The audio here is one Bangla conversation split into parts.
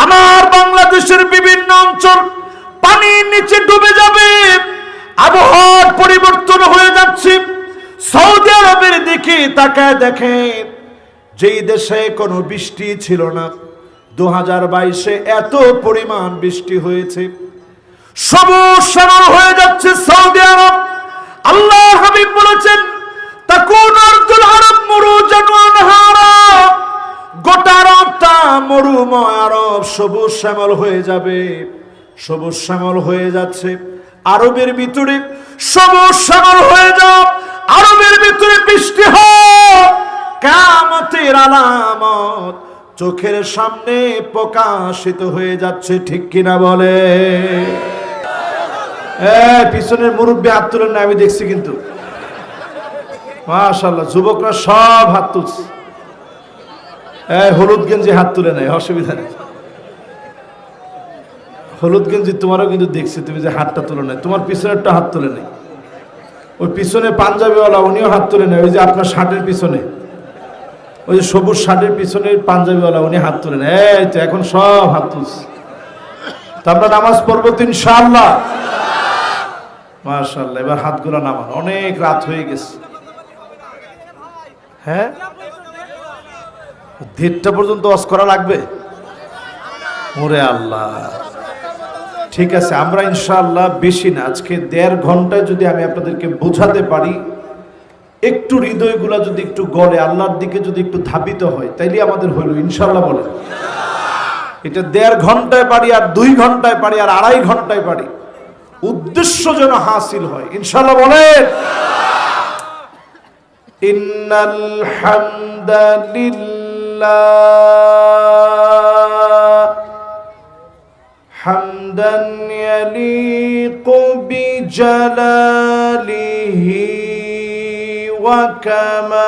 আমার বাংলাদেশের বিভিন্ন অঞ্চল পানির নিচে ডুবে যাবে, আবহাওয়ার পরিবর্তন হয়ে যাচ্ছে। সৌদি আরবের দিকে তাকায় দেখেন, যেই দেশে কোনো বৃষ্টি ছিল না, 2022-এ এত পরিমাণ বৃষ্টি হয়েছে। সবুজ শ্যামল হয়ে যাচ্ছে সৌদি আরব। আল্লাহ হাবিব বলেছেন, তাকুন আরদুল আরব মুরুজান ওয়া আনহারা, গোটা আরবটা মরুময় আরব সবুজ শ্যামল হয়ে যাবে। সবুজ শ্যামল হয়ে যাচ্ছে আরবের ভিতরে, সবুজ শ্যামল হয়ে যাও, আরবের ভিতরে বৃষ্টি হোক, কিয়ামতের আলামত চোখের সামনে প্রকাশিত হয়ে যাচ্ছে। ঠিক কিনা বলে? পিছনের মুরব্বী হাত তুলেন না, আমি দেখছি কিন্তু। মাশাআল্লাহ, যুবকরা সব হাত তুলছে। হলুদ গেঞ্জি হাত তুলে নাই, অসুবিধা নেই। হলুদ গেঞ্জি তোমারও কিন্তু দেখছি, তুমি যে হাতটা তুলে নাই, তোমার পিছনেরটা হাত তুলে নেই। ওই পিছনে পাঞ্জাবিওয়ালা, উনিও হাত তুলে নেই। ওই যে আপনার শার্টের পিছনে, ওই যে সবুজ শার্টের পিছনে পাঞ্জাবিওয়ালা, উনি হাত তুলে নেই। এই তো এখন সব হাত তুলছে। তা আমরা নামাজ পড়বো তো ইনশাআল্লাহ। মাশাআল্লাহ, এবার হাতগুলো নামান, অনেক রাত হয়ে গেছে। হ্যাঁ, 1:30 পর্যন্ত ওয়াজ করা লাগবে? ওরে আল্লাহ। ঠিক আছে, আমরা ইনশাআল্লাহ বেশি না, আজকে 1.5 ঘন্টায় যদি আমি আপনাদেরকে বোঝাতে পারি, একটু হৃদয়গুলা যদি একটু গলে, আল্লাহর দিকে যদি একটু ধাবিত হয়, তাইলে আমাদের হইল ইনশাআল্লাহ। বলে এটা 1.5 ঘন্টায় পারি, আর 2 ঘন্টায় পারি, আর 2.5 ঘন্টায় পারি, উদ্দেশ্য যেন হাসিল হয় ইনশাআল্লাহ। বলেন, ইন্নাল হামদালিল্লাহ হামদান ইয়ালিকু বিজালালিহি ওয়া কামালিহি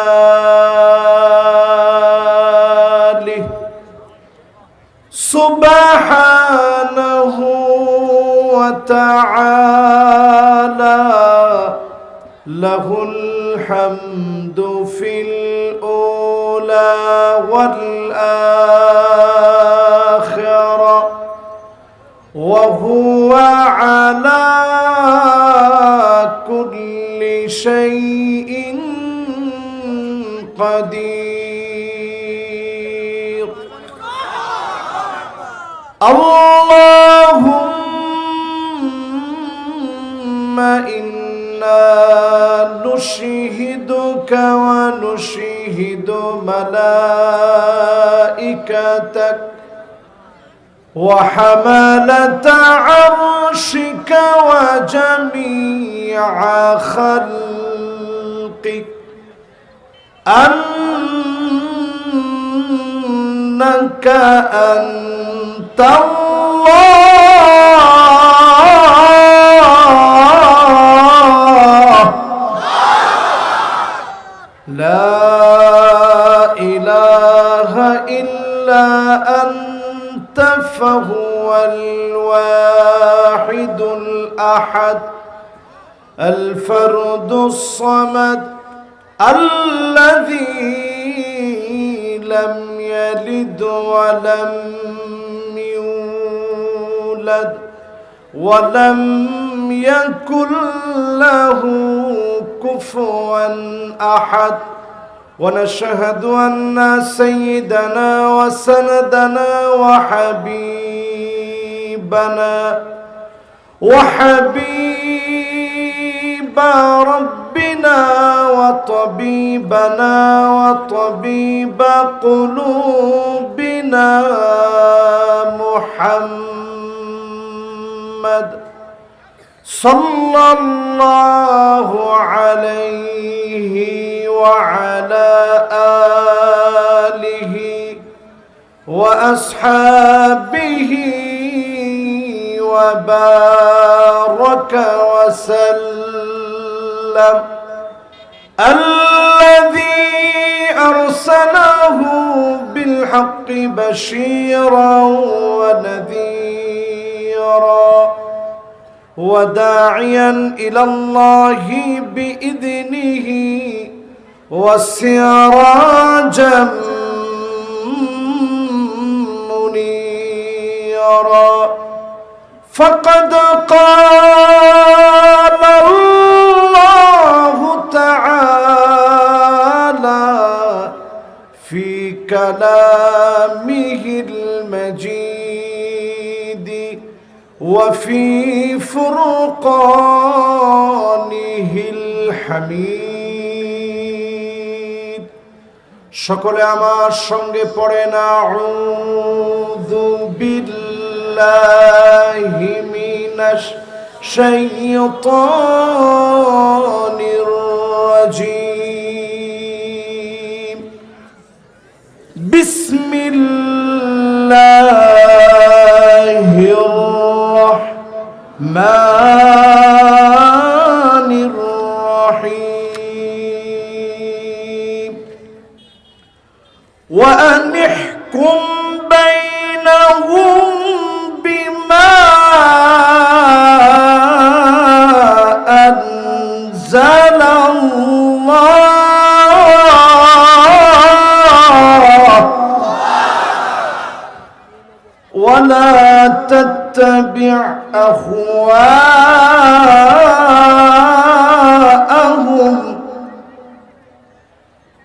সুবহানাহু ওয়া তাআলা লাহুল হামদু ফিল উলা ওয়াল আখিরা ওয়া হুয়া আলা কুল্লি শাইইন কাদির। আল্লাহুম্মা ইন্না নুশহিদুকা ওয়া নুশহিদু মালাইকাতাক ওয়া হামালাতা আরশিকা ওয়া জামিআ খালকিক আন্নাকা আনতাল্লাহ লা ইলাহা ইল্লা আনতা ফাহুয়াল ওয়াহিদুল আহাদ আল ফারদুস সামাদ الذي لم يلد ولم يولد ولم يكن له كفوا أحد. ونشهد أن سيدنا وسندنا وحبيب ربنا وطبيبنا وطبيب قلوبنا محمد صلى الله عليه وعلى آله وأصحابه وبارك وسلم الذي أرسله بالحق بشيرا ونذيرا وداعيا إلى الله بإذنه وسراجا منيرا كثيرا فقد قال الله تعالى في كلامه المجيد وفي فرقانه الحميد সকলে আমার সঙ্গে পড়েন আউযু বিল্লাহি মিনাশ শাইতানির রাজীম বিসমিল্লাহির রাহমানির রাহিম وأن احكم بينهم بما أنزل الله ولا تتبع أهواءهم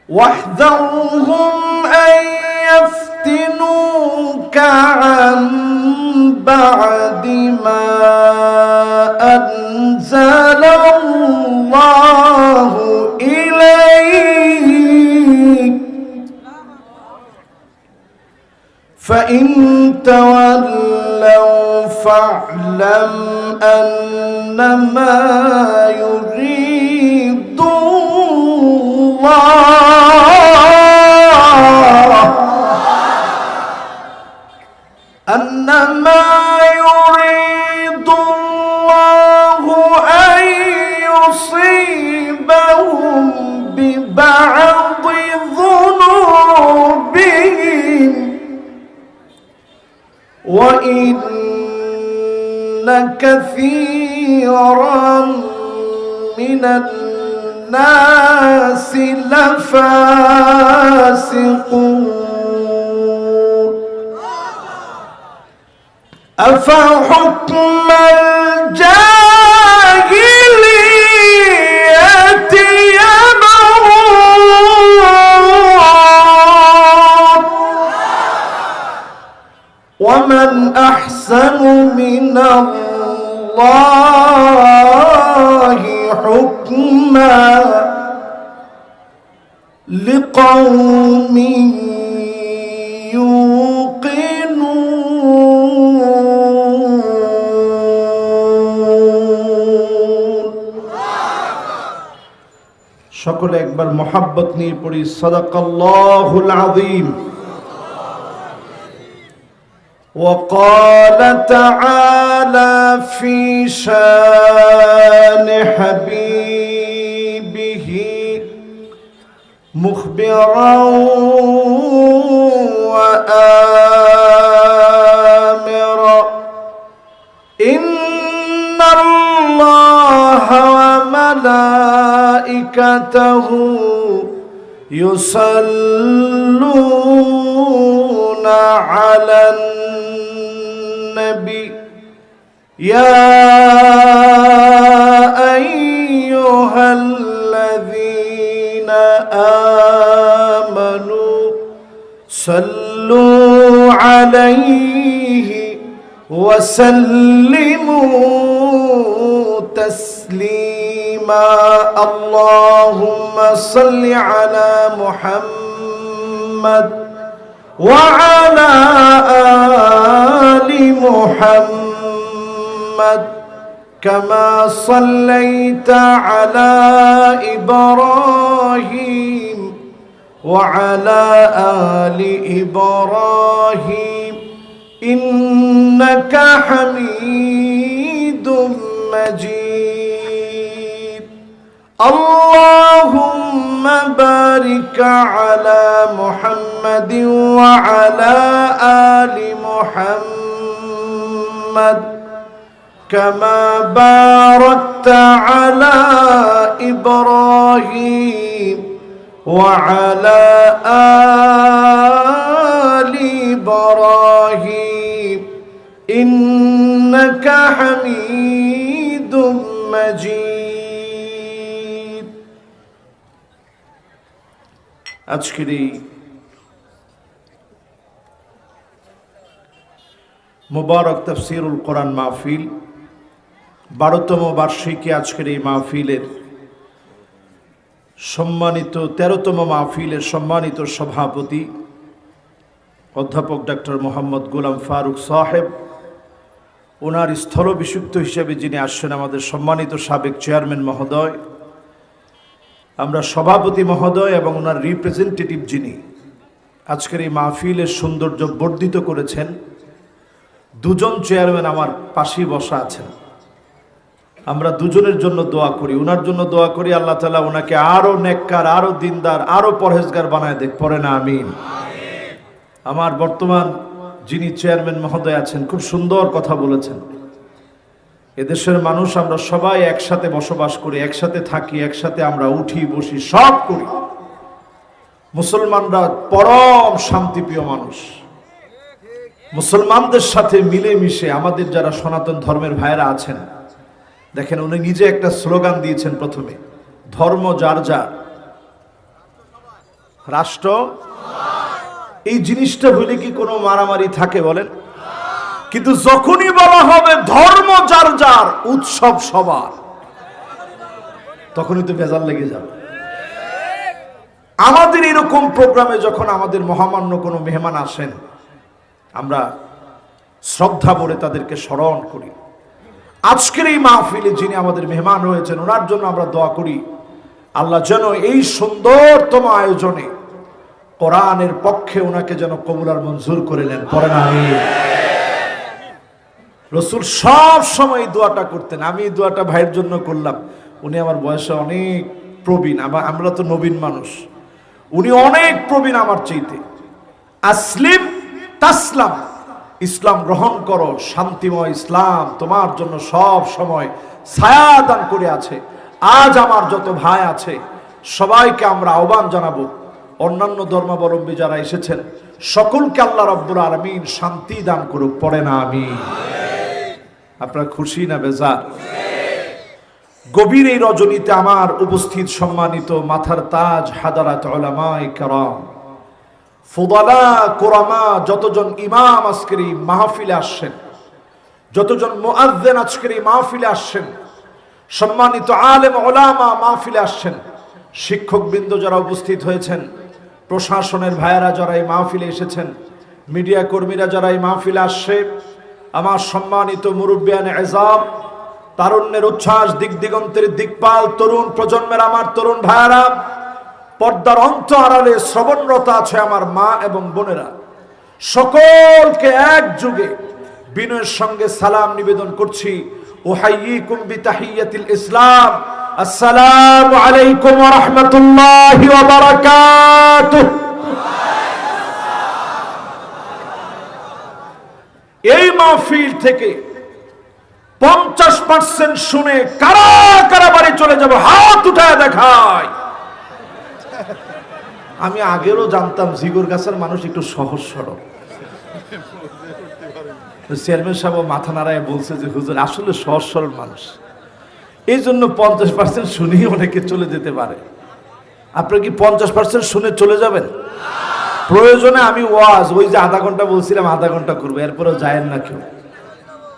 واحذرهم أن يفتنوك عن بعد ما أنزل الله إليك فإن تولوا فاعلم أنما يريد الله أن يصيبهم ببعض ذنوبهم وإن كثيرا من الناس لفاسقون أفحكم الجاهلية يبغون ومن أحسن من الله حكما لقوم সকলে একবার মোহাব্বত নিয়ে পড়ি সাদাকাল্লাহুল আযীম وقال تعالى في شان حبيبه مخبرا وآمرا إن الله وملائكته يصلون على النبي يا أيها الذين آمنوا صلوا عليه وسلموا تسليما اللهم صل على محمد وعلى آل محمد كما صليت على إبراهيم وعلى آل إبراهيم إنك حميد مجيد اللهم بارك على محمد وعلى آل محمد كما باركت على إبراهيم وعلى آل إبراهيم ইন্নাকা হামিদুম মাজিদ। আজকের এই মুবারক তাফসীরুল কোরআন মাহফিল 12তম বার্ষিকী আজকের এই মাহফিলের সম্মানিত 13তম মাহফিলের সম্মানিত সভাপতি অধ্যাপক ডক্টর মোহাম্মদ গোলাম ফারুক সাহেব, ওনার স্থলভিষিক্ত হিসেবে যিনি আসছেন আমাদের সম্মানিত সাবেক চেয়ারম্যান মহোদয়, আমরা সভাপতি মহোদয় এবং ওনার রিপ্রেজেন্টেটিভ যিনি আজকের এই মাহফিলের সৌন্দর্য বর্ধিত করেছেন, দুজন চেয়ারম্যান আমার পাশেই বসা আছেন। আমরা দুজনের জন্য দোয়া করি, ওনার জন্য দোয়া করি আল্লাহ তাআলা ওনাকে আরো নেককার, আরো দিনদার, আরো পরহেজগার বানায় দেখ, পড়ে না আমিন। আমার বর্তমান যিনি চেয়ারম্যান মহোদয় আছেন খুব সুন্দর কথা বলেছেন। এদেশের মানুষ আমরা সবাই একসাথে বসবাস করি, একসাথে থাকি, একসাথে আমরা উঠি বসি সব করি। মুসলমানরা পরম শান্তিপ্রিয় মানুষ। মুসলমানদের সাথে মিলেমিশে আমাদের যারা সনাতন ধর্মের ভাইয়েরা আছেন, দেখেন উনি নিজে একটা স্লোগান দিয়েছেন প্রথমে, ধর্ম যার যার, রাষ্ট্র। এই জিনিসটা হইলে কি কোনো মারামারি থাকে বলেন? কিন্তু যখনই বলা হবে ধর্ম যার যার, উৎসব সবার, তখনই তো ভেজাল লেগে যাবে। আমাদের এরকম প্রোগ্রামে যখন আমাদের মহামান্য কোনো মেহমান আসেন, আমরা শ্রদ্ধা ভরে তাদেরকে স্মরণ করি। আজকের এই মাহফিলে যিনি আমাদের মেহমান হয়েছেন, ওনার জন্য আমরা দোয়া করি আল্লাহ যেন এই সুন্দরতম আয়োজনে কোরআনের পক্ষে ওনাকে যেন কবুল আর মঞ্জুর করে নেন, পড়েন আমিন। রাসূল সব সময় এই দোয়াটা করতেন। আমি এই দোয়াটা ভাইয়ের জন্য করলাম, উনি আমার বয়সে অনেক প্রবীণ, আমরা তো নবীন মানুষ, উনি অনেক প্রবীণ আমার চাইতে। আসলিম তাসলাম, ইসলাম গ্রহণ করো, শান্তিময় ইসলাম তোমার জন্য সব সময় ছায়া দান করে আছে। আজ আমার যত ভাই আছে সবাইকে আমরা আহ্বান জানাবো, অন্যান্য ধর্মাবলম্বী যারা এসেছেন সকলকে আল্লাহ রাব্বুল আলামিন শান্তি দান করুক, পড়ে না আমিন। আপনারা খুশি না বেজার? গভীর এই রজনীতে আমার উপস্থিত সম্মানিত মাথার তাজ হাদারাত উলামায়ে কেরাম, ফুদালা কুরামা, যতজন ইমাম আজকের এই মাহফিলে আসছেন, যতজন মুআজ্জিন আজকের এই মাহফিলে আসছেন, সম্মানিত আলেম উলামা মাহফিলে আসছেন, শিক্ষকবৃন্দ যারা উপস্থিত হয়েছেন, প্রশাসনের ভাইয়েরা যারা এই মাহফিলে এসেছেন, মিডিয়া কর্মীরা যারা এই মাহফিলে আসছে, আমার সম্মানিত মুরব্বিয়ানে এজাম, তারুণ্যের উচ্ছ্বাস, দিক দিগন্তের দিকপাল, তরুণ প্রজন্মের আমার তরুণ ভাইয়েরা, পর্দার অন্ত আড়ালে শ্রবণরত আছে আমার মা এবং বোনেরা, সকলকে একযোগে বিনয়ের সঙ্গে সালাম নিবেদন করছি। উহাইয়িকুম বিতাহিয়াতিল ইসলাম, আসসালামু আলাইকুম ওয়া রাহমাতুল্লাহি ওয়া বারাকাতুহু। এই মাহফিল থেকে 50% শুনে কারা কারা বাড়ি চলে যাব, হাত উঠায় দেখায়। আমি আগেরও জানতাম জিগর গাছের মানুষ একটু সহজ সরল। চেয়ারম্যান সাহেব মাথা নাড়ায় বলছে যে হুজুর আসলে সহজ সরল মানুষ, এই জন্য 50% শুনেই অনেকে চলে যেতে পারে। আপনারা কি 50% শুনে চলে যাবেন? প্রয়োজনে আমি ওয়াজ ওই যে আধা ঘন্টা বলছিলাম আধা ঘন্টা করবো, এরপরেও যায়েন না কেউ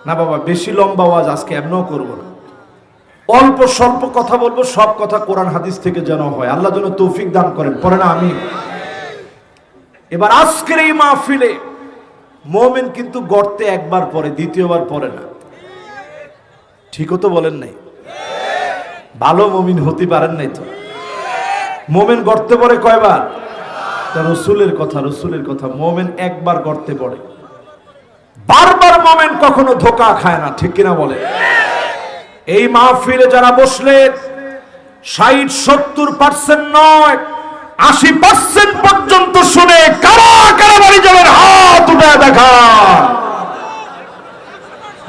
না বাবা, বেশি লম্বা ওয়াজ আজকে এমনও করবো না, অল্প স্বল্প কথা বলবো, সব কথা কোরআন হাদিস থেকে যেন হয়, আল্লাহ যেন তৌফিক দান করেন, পড়ে না আমি। এবার আজকের এই মাহফিলে মুমিন কিন্তু গর্তে একবার পড়ে, দ্বিতীয়বার পড়ে না। ঠিকও তো বলেন নাই? ভালো মুমিন হতে পারেন নাই তো? মুমিন গর্তে পড়ে কয়বার? রসুলের কথা, মুমিন একবার গর্তে পড়ে, বারবার মুমিন কখনো ধোঁকা খায় না, ঠিক কিনা বলে? এই মাহফিলে যারা বসলেন 60-70% নয় 80% পর্যন্ত শুনে কারা কারা বাড়ি যাবেন হাত উঠে দেখা।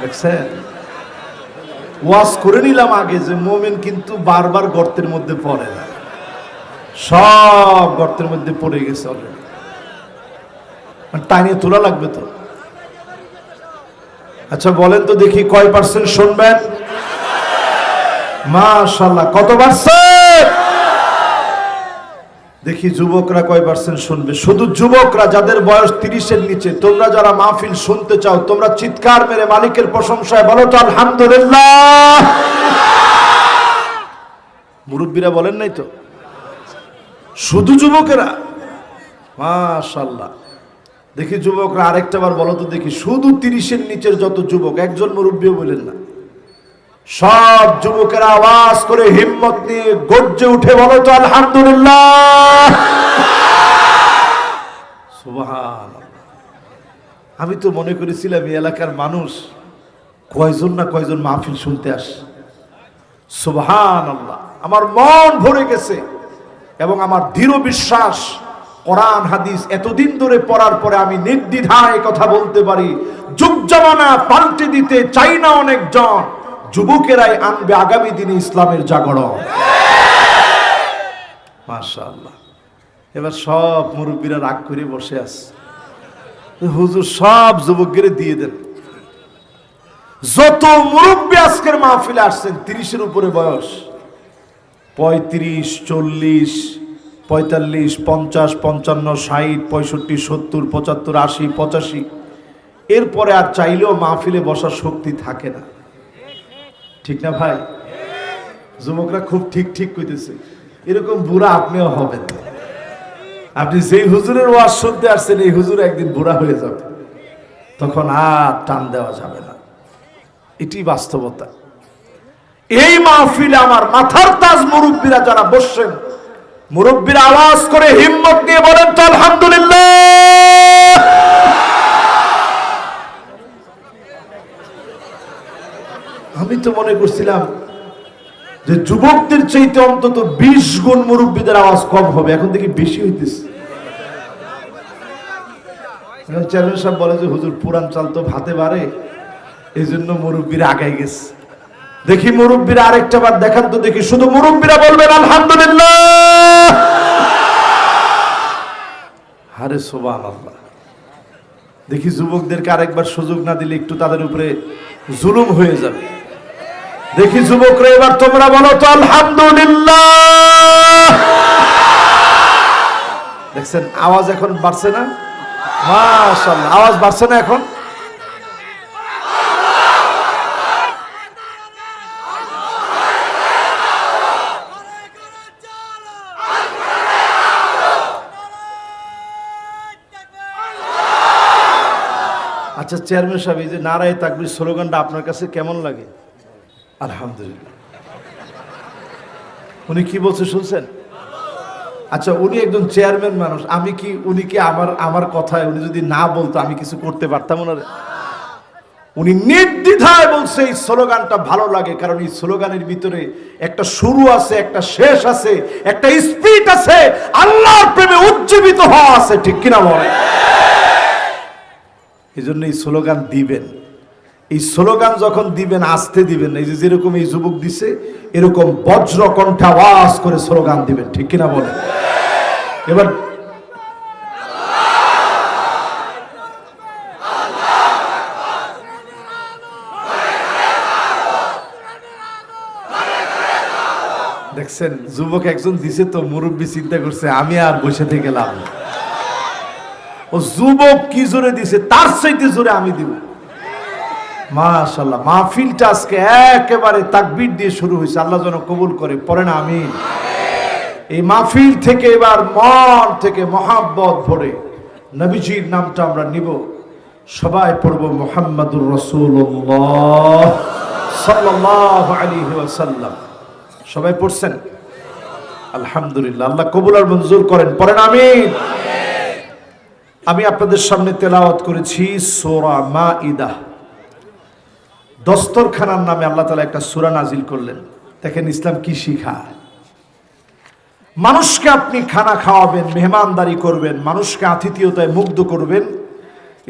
দেখছেন, ওয়াজ করে নিলাম আগে যে মুমিন কিন্তু বারবার গর্তের মধ্যে পড়ে না, সব গর্তের মধ্যে পড়ে গেছে অলরেডি, টাইনে তোলা লাগবে তো। আচ্ছা বলেন তো দেখি কয় পার্সেন্ট শুনবেন? মাশাআল্লাহ, কত পার্সেন্ট? দেখি যুবকরা কয় পার্সেন্ট শুনবে। শুধু যুবকরা যাদের বয়স 30-এর নিচে, তোমরা যারা মাহফিল শুনতে চাও, তোমরা চিৎকার মেরে মালিকের প্রশংসায় বলো তো আলহামদুলিল্লাহ। মুরব্বীরা বলেন নাই তো? শুধু যুবকেরা? মাশাআল্লাহ। দেখি যুবকরা আরেকটা বার বলো তো দেখি, শুধু 30-এর নিচের যত যুবক, একজন মুরব্বীও বলেন না, সব যুবকেরা আওয়াজ করে হিম্মত নিয়ে গর্জে উঠে বলো তো আলহামদুলিল্লাহ। সুবহানাল্লাহ। আমি তো মনে করেছিলাম এই এলাকার মানুষ কয়জন না কয়জন মাহফিল শুনতে আসে। সুবহানাল্লাহ, আমার মন ভরে গেছে এবং আমার দৃঢ় বিশ্বাস কোরআন হাদিস এতদিন ধরে পড়ার পরে আমি নির্দ্বিধায় কথা বলতে পারি, যুগ জামানা পাল্টে দিতে চাই না অনেকজন, যুবকেরাই আনবে আগামী দিনে ইসলামের জাগরণ। মাশাআল্লাহ। এবার সব মুরব্বীরা রাগ করে বসে আছে, হুজুর সব যুবকদের দিয়ে দেন। যত মুরব্বী আজকের মাহফিলে আসছেন 30-এর উপরে বয়স, 35, 40, 45, 50, 55, 60, 65, 70, 75, 80, 85, এরপরে আর চাইলেও মাহফিলে বসার শক্তি থাকে না। ঠিক না ভাই? যুবকরা খুব ঠিক ঠিক কইতেছে। এরকম বুড়া আপনিও হবেন। আপনি যেই হুজুরের ওয়াজ শুনতে আসছেন, এই হুজুর একদিন বুড়া হয়ে যাবে, তখন আর টান দেওয়া যাবে না। এটি বাস্তবতা। এই মাহফিলে আমার মাথার তাজ মুরব্বীরা যারা বসছেন, মুরব্বীরা আওয়াজ করে হিম্মত নিয়ে বলেন তো আলহামদুলিল্লাহ। আমি তো মনে করছিলাম যে যুবকদের চাইতে অন্তত 20 গুণ মুরব্বীদের আওয়াজ কম হবে, এখন দেখি বেশি হইতেছে। এখন চেয়ারম্যান সাহেব বলে যে হুজুর পুরান চাল তো ভাতে বাড়ে, এই জন্য মুরব্বীরা আগায় গেছে। দেখি মুরব্বীরা আরেকটা বার দেখান তো দেখি, শুধু মুরব্বীরা বলবেন আলহামদুলিল্লাহ। আরে সুবহানাল্লাহ। দেখি যুবকদেরকে আরেকবার সুযোগ না দিলে একটু তাদের উপরে জুলুম হয়ে যাবে। দেখি যুবকরা এবার তোমরা বলো তো আলহামদুলিল্লাহ। দেখছেন আওয়াজ এখন বাড়ছে না? মাশাআল্লাহ, আওয়াজ বাড়ছে না এখন? আচ্ছা চেয়ারম্যান সাহেব, এই যে নারায়ে তাকবীর স্লোগানটা আপনার কাছে কেমন লাগে? আলহামদুলিল্লাহ। উনি কি বলছে শুনছেন? আচ্ছা উনি একজন চেয়ারম্যান মানুষ, আমি কি উনি কি আমার কথায় উনি যদি না বলতো আমি কিছু করতে পারতাম না? উনি নির্দ্বিধায় বলছে এই স্লোগানটা ভালো লাগে, কারণ এই স্লোগানের ভিতরে একটা শুরু আছে, একটা শেষ আছে, একটা স্পিরিট আছে, আল্লাহর প্রেমে উজ্জীবিত হওয়া আছে। ঠিক কিনা বলেন? এই জন্য এই স্লোগান দিবেন। এই স্লোগান যখন দিবেন আস্তে দিবেন, এই যে যেরকম এই যুবক দিছে এরকম বজ্র কণ্ঠে আওয়াজ করে স্লোগান দিবেন। ঠিক কিনা বলেন? এবার দেখছেন যুবক একজন দিছে তো মুরব্বী চিন্তা করছে আমি আর বসে থেকে লাভ না, ও যুবক কি জোরে দিছে তার চাইতে জোরে আমি দিব। মাশাআল্লাহ, মাহফিলটা আজকে একেবারে তাকবীর দিয়ে শুরু হয়েছে। আল্লাহ যেন কবুল করে, পড়েন আমিন। এই মাহফিল থেকে এবার মন থেকে মহাব্বত ভরে নবীজির নামটা আমরা নিব। সবাই পড়ব মুহাম্মাদুর রাসূলুল্লাহ সাল্লাল্লাহু আলাইহি ওয়াসাল্লাম। সবাই পড়ছেন? আলহামদুলিল্লাহ, আল্লাহ কবুল আর মঞ্জুর করেন, পড়েন আমিন। আমি আপনাদের সামনে তেলাওয়াত করেছি সূরা মাইদা। দস্তরখানার নামে আল্লাহ তাআলা একটা সূরা নাজিল করলেন। দেখেন ইসলাম কি শিখায়। মানুষকে আপনি খানা খাওয়াবেন, মেহমানদারি করবেন, মানুষকে আতিথেয়তায় মুগ্ধ করবেন,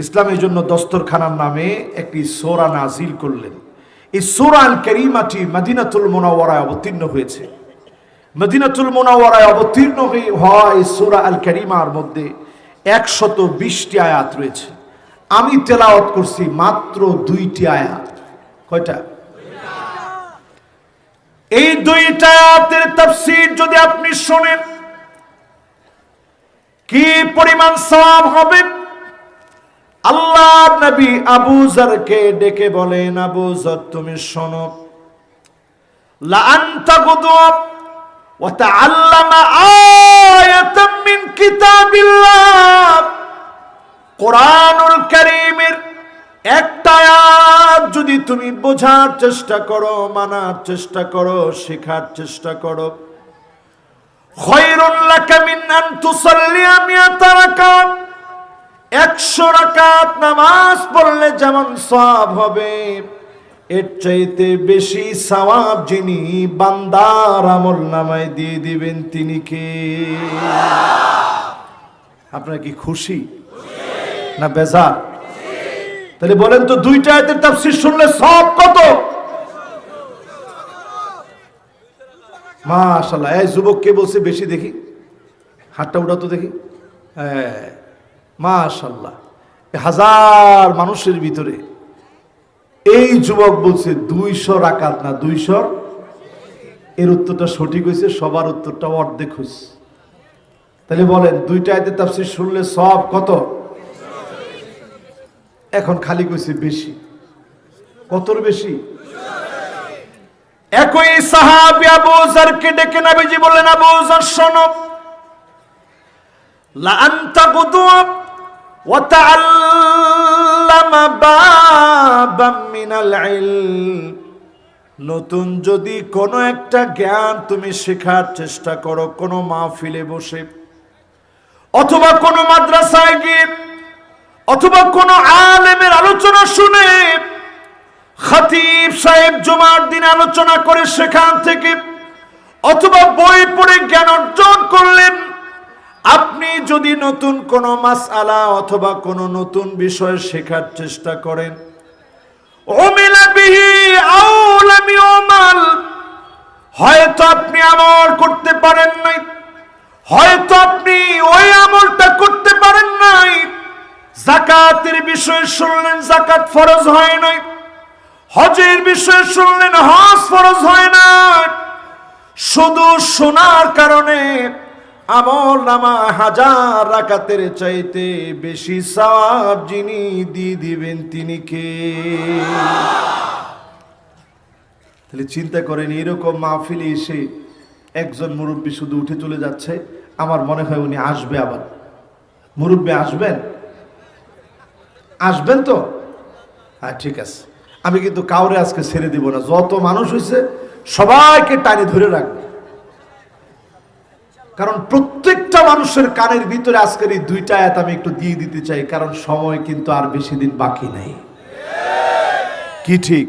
ইসলামের জন্য দস্তরখানার নামে একটি সূরা নাজিল করলেন। এই সূরা আল কারীমাটি মদিনাতুল মুনাওয়ারায় অবতীর্ণ হয়েছে। মদিনাতুল মুনাওয়ারায় অবতীর্ণ হওয়া এই সূরা আল কারীমার মধ্যে 120টি আয়াত রয়েছে। আমি তেলাওয়াত করছি মাত্র 2টি আয়াত। কয়টা? এই 2টা আয়াতের তাফসীর যদি আপনি শুনেন কি পরিমাণ সওয়াব হবে। আল্লাহর নবী আবু যরকে ডেকে বলেন, আবু যর তুমি শোনো, লা আনতা গুদু ওয়া তাআল্লামা আয়াতাম মিন কিতাবিল্লাহ, কোরআনুল কারীমের একটা আয়াত যদি তুমি বোঝার চেষ্টা করো, মানার চেষ্টা করো, শেখার চেষ্টা করো, খায়রুল লাকা মিন আন তুসাল্লিয়া মিয়াতা রাকাত, 100 রাকাত নামাজ পড়লে যেমন সওয়াব হবে, এর চাইতে বেশি সওয়াব যিনি বান্দার আমলনামায় দিয়ে দিবেন তিনি কে? আপনারা কি খুশি না বেজার? তাহলে বলেন তো 2টা আয়াতের তাফসীর শুনলে সওয়াব কত? মাশাআল্লাহ। এই যুবক কে বলছে বেশি? দেখি হাতটা উঠাতো দেখি। হ্যাঁ মাশাআল্লাহ, 1000 মানুষের ভিতরে এই যুবক বলছে 200 রাকাত না 200। এর উত্তরটা সঠিক হয়েছে, সবার উত্তরটা অর্ধেক হয়েছে। তাহলে বলেন 2টা আয়াতের তাফসীর শুনলে সওয়াব কত? এখন খালি কইছে বেশি। কতর বেশি? একই সাহাবী আবু যরকে ডেকে নবীজি বললেন, আবু যর শোনো, লা আনতা গুদু ওয়া তাআল্লামা বাবাম মিনাল ইলম, নতুন যদি কোনো একটা জ্ঞান তুমি শেখার চেষ্টা করো, কোনো মাহফিলে বসে অথবা কোনো মাদ্রাসায় গিয়ে অথবা কোনো আলেমের আলোচনা শুনে, খতিব সাহেব জুমার দিন আলোচনা করে সেখান থেকে অথবা বই পড়ে জ্ঞান অর্জন করলেন, আপনি যদি নতুন কোনো মাসআলা অথবা কোনো নতুন বিষয় শেখার চেষ্টা করেন, উমিলা বিহি আও লাম ইউমাল, হয়তো আপনি আমল করতে পারেন নাই, হয়তো আপনি ওই আমলটা করতে পারেন নাই, যাকাতের বিষয় শুনলেন যাকাত ফরজ হয় নাই, হজের বিষয় শুনলেন হজ ফরজ হয় না, শুধু শোনার কারণে আমলনামা 1000 রাকাতের চাইতে বেশি সওয়াব যিনি দিয়ে দিবেন তিনি কে? তাহলে চিন্তা করেন, এরকম মাহফিলে এসে একজন মুরব্বী শুধু উঠে চলে যাচ্ছে, আমার মনে হয় উনি আসবে আবার। মুরব্বী আসবেন? আসবেন তো? হ্যাঁ ঠিক আছে, আমি কিন্তু কাউরে আজকে ছেড়ে দিব না, যত মানুষ হয়েছে সবাইকে টানি ধরে রাখবে, কারণ প্রত্যেকটা মানুষের কানের ভিতরে আজকের এই 2টা আয়াত আমি একটু দিয়ে দিতে চাই, কারণ সময় কিন্তু আর বেশি দিন বাকি নাই। কি ঠিক?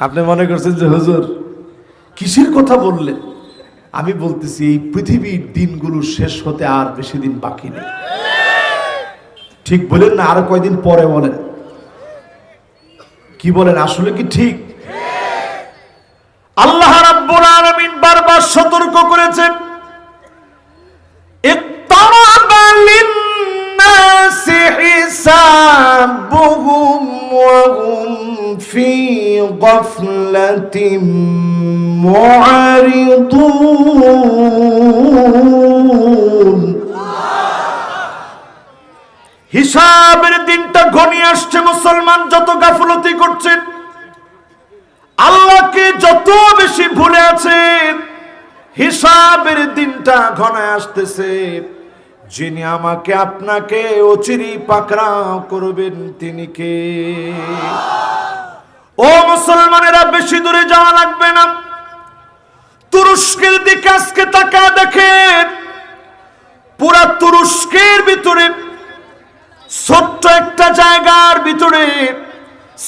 আপনি মনে করছেন যে হুজুর কিসের কথা বললেন? আমি বলতেছি এই পৃথিবীর দিনগুলো শেষ হতে আর বেশি দিন বাকি নেই। ঠিক বলেন না? আরো কয়দিন পরে বলেন। কি বলেন? আসলে কি ঠিক? আল্লাহ রাব্বুল আলামিন বারবার সতর্ক করেছেন, ইক্তারাবা লিন-নাসি হিসাবুহুম ওয়া হুম ফি গাফলাতিন মুআরিদুন। হিসাবের দিনটা ঘনিয়ে আসছে, মুসলমান যত গাফলতি করছেন, আল্লাহকে যত বেশি ভুলে আছে, হিসাবের দিনটা ঘনায় আসতেছে, যিনি আমাকে আপনাকে অচিরেই পাকড়াও করবেন তিনি কে? ও মুসলমানেরা, বেশি দূরে যাওয়া লাগবে না, তুরস্কের দিকে আজকে তাকায় দেখেন, পুরা তুরস্কের ভিতরে ছোট্ট একটা জায়গার ভিতরে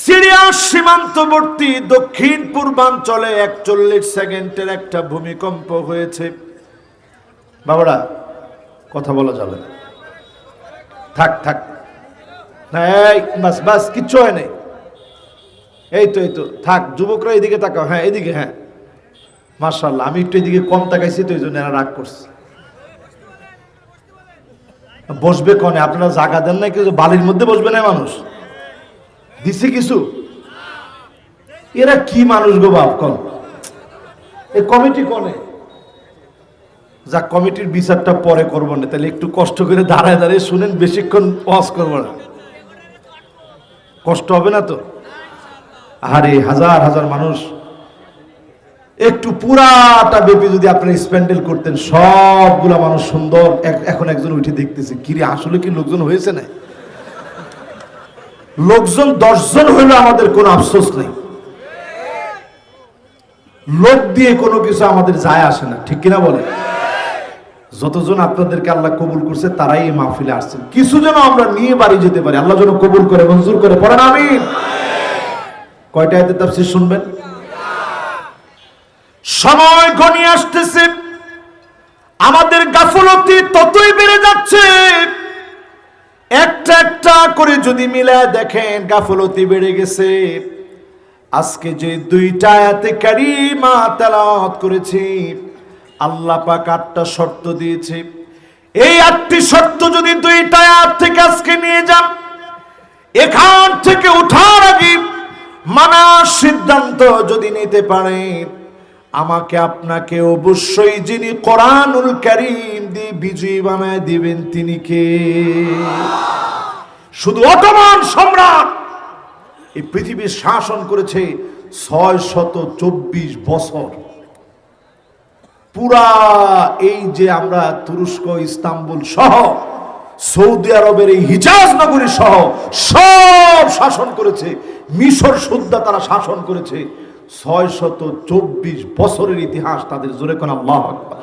সিরিয়ার সীমান্তবর্তী দক্ষিণ পূর্বাঞ্চলে 41 সেকেন্ডের একটা ভূমিকম্প হয়েছে। বাবারা কথা বলা যাবে না, থাক থাক, বাস বাস, কিচ্ছু হয় নাই। এই তো থাক, যুবকরা এদিকে তাকাও। হ্যাঁ এদিকে, হ্যাঁ মাশাআল্লাহ, আমি একটু এদিকে কম তাকাইছি তো এই জন্য এরা রাগ করছে। বসবে কনে? আপনারা জায়গা দেন না, কিছু বালির মধ্যে বসবে না মানুষ দিছে কিছু। এরা কি মানুষ গো বাপ? কন এই কমিটি কনে? যা কমিটির বিচারটা পরে করবো না, তাহলে একটু কষ্ট করে দাঁড়ায় দাঁড়িয়ে শুনেন, বেশিক্ষণ ওয়াজ করবো না, কষ্ট হবে না তো? আরে হাজার হাজার মানুষ একটু পুরাটা ব্যাপী যদি আপনারা স্প্যান্ডেল করতেন, সবগুলা মানুষ সুন্দর। এখন একজন উঠে দেখতেছে, কিরে আসলে কি লোকজন হয়েছে না? লোকজন 10 জন হইলো আমাদের কোনো আফসোস নেই, লোক দিয়ে কোনো কিছু আমাদের যায় আসে না, ঠিক কিনা বলে? যতজন আপনাদেরকে আল্লাহ কবুল করছে তারাই এই মাহফিলে আসছেন, কিছু যেন আমরা নিয়ে বাড়ি যেতে পারি, আল্লাহ যেন কবুল করে মঞ্জুর করে। পড়েন আমিন। কয়টা আয়াতের তাফসীর শুনবেন? সময় ঘনিয়ে আসতেছে, আমাদের গাফলতি ততই বেড়ে যাচ্ছে। একটা একটা করে যদি মিলায় দেখেন, গাফলতি বেড়ে গেছে। আজকে যে 2টা আয়াতে কারিমা তেলাওয়াত করেছি, আল্লাহ পাক 8টা শর্ত দিয়েছে। এই 8টি শর্ত যদি 2টা আয়াত থেকে আজকে নিয়ে যান, এখান থেকে উঠার আগে মানার সিদ্ধান্ত যদি নিতে পারেন, আমাকে আপনাকে অবশ্যই যিনি কোরআনুল কারীম দিয়ে বিজয়ী বানায় দিবেন তিনি কে? শুধু অটোমান সম্রাট এই পৃথিবীর শাসন করেছে 624 বছর। পুরা এই যে আমরা তুরস্ক, ইস্তাম্বুল সহ সৌদি আরবের এই হিজাজ নগরী সহ সব শাসন করেছে, মিশর সুদ্ধা তারা শাসন করেছে। 624 বছরের ইতিহাস তাদের। জোরে কোন আল্লাহু আকবার।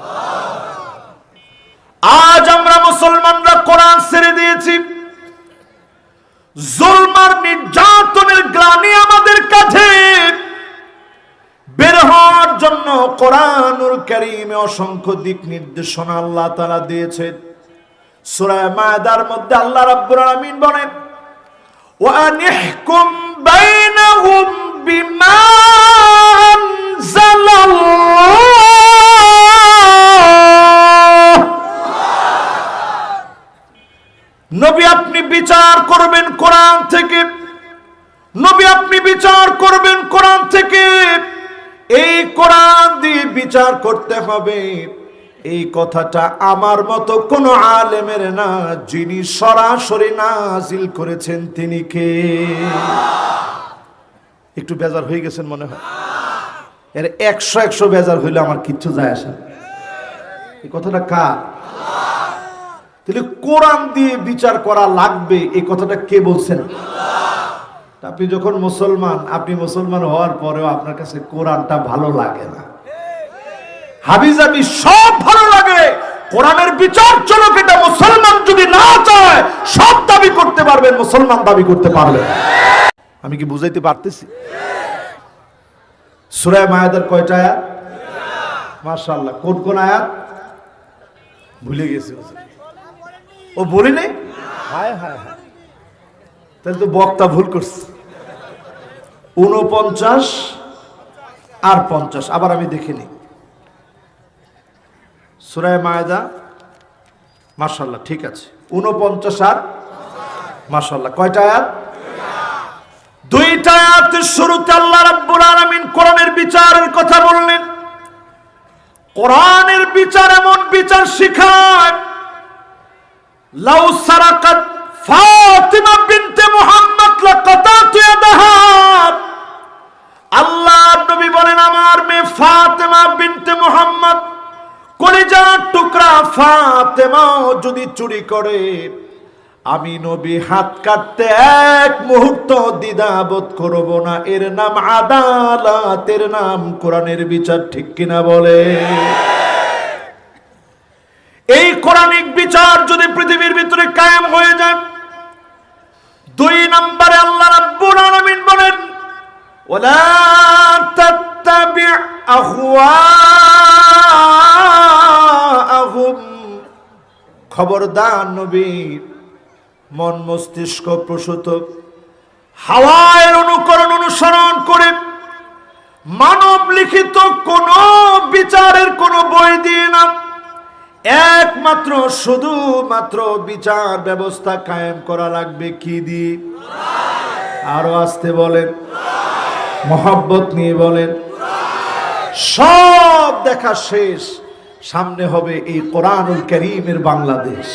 আজ আমরা মুসলমানরা কোরআন ছেড়ে দিয়েছি, জুলমার নির্যাতনের গ্লানি আমাদের কাছে। বের হওয়ার জন্য কোরআনুল কারীমে অসংখ্য দিক নির্দেশনা আল্লাহ তাআলা দিয়েছেন। সূরা মায়দার মধ্যে আল্লাহ রাব্বুল আলামিন বলেন, ওয়া আনিহকুম বাইনাহুম বিমা আনজালাল্লাহ। নবী আপনি বিচার করবেন কোরআন থেকে, নবী আপনি বিচার করবেন কোরআন থেকে। এই কোরআন দিয়ে বিচার করতে হবে, এই কথাটা আমার মতো কোন আলেমের না, যিনি সরাসরি নাজিল করেছেন তিনি কে? একটু বেজার হয়ে গেছেন মনে হয়? এর 100 বেজার হইলে আমার কিচ্ছু যায় আসে না। এই কথাটা কার? তাহলে কোরআন দিয়ে বিচার করা লাগবে, এই কথাটা কে বলছেন? আপনি যখন মুসলমান, আপনি মুসলমান হওয়ার পরেও আপনার কাছে কোরআনটা ভালো লাগে না, হাবিজাবি সব ভালো লাগে, কোরআনের বিচার চলুক এটা মুসলমান যদি না চায় সব দাবি করতে পারবেন, মুসলমান দাবি করতে পারবেন। আমি কি বুঝাইতে পারতেছি? সূরা মায়দার কয়টা আয়াত? মাশাআল্লাহ। কোন কোন আয়াত ভুলে গেছি? ও বলি নাই? হায় হায় হায়, তাহলে তো বক্তা ভুল করছে। 49 আর 50, আবার আমি দেখিনি। সূরা মায়দা, মাশাআল্লাহ, ঠিক আছে। 49 আর মাশাআল্লাহ, কয়টা আয়াত? 2টা আয়াতের শুরুতে আল্লাহ রাব্বুল আলামিন কোরআনের বিচারের কথা বললেন। কোরআনের বিচার এমন বিচার শিখায়, লাউ সারাকাত ফাতিমা বিনতে মুহাম্মদ লাকাতাতু ইয়াদাহা। আল্লাহ নবী বলেন, আমার মেয়ে ফাতেমা বিনতে মুহাম্মদ, কলিজার টুকরা ফাতেমা যদি চুরি করে, আমি নবী হাত কাটতে এক মুহূর্ত দ্বিধাবোধ করব না। এর নাম আদালত, এর নাম কোরআনের বিচার, ঠিক কিনা বলে? এই কোরআনিক বিচার যদি পৃথিবীর ভিতরে কায়েম হয়ে যায়, 2 নম্বরে আল্লাহ রাব্বুল আলামিন বলেন, ওয়ালা তাত্তাবি আহওয়াআহুম। খবরদার নবী, মন মস্তিষ্ক প্রসূত হাওয়ার অনুকরণ অনুসরণ করে মানব লিখিত কোন বিচারের কোন বই দিয়ে না একমাত্র শুধুমাত্র বিচার ব্যবস্থা কায়েম করা লাগবে কি দিয়ে? আরো আসতে বলেন, মহব্বত নিয়ে বলেন। সব দেখা শেষ, সামনে হবে এই কোরআনুল কারীমের বাংলাদেশ।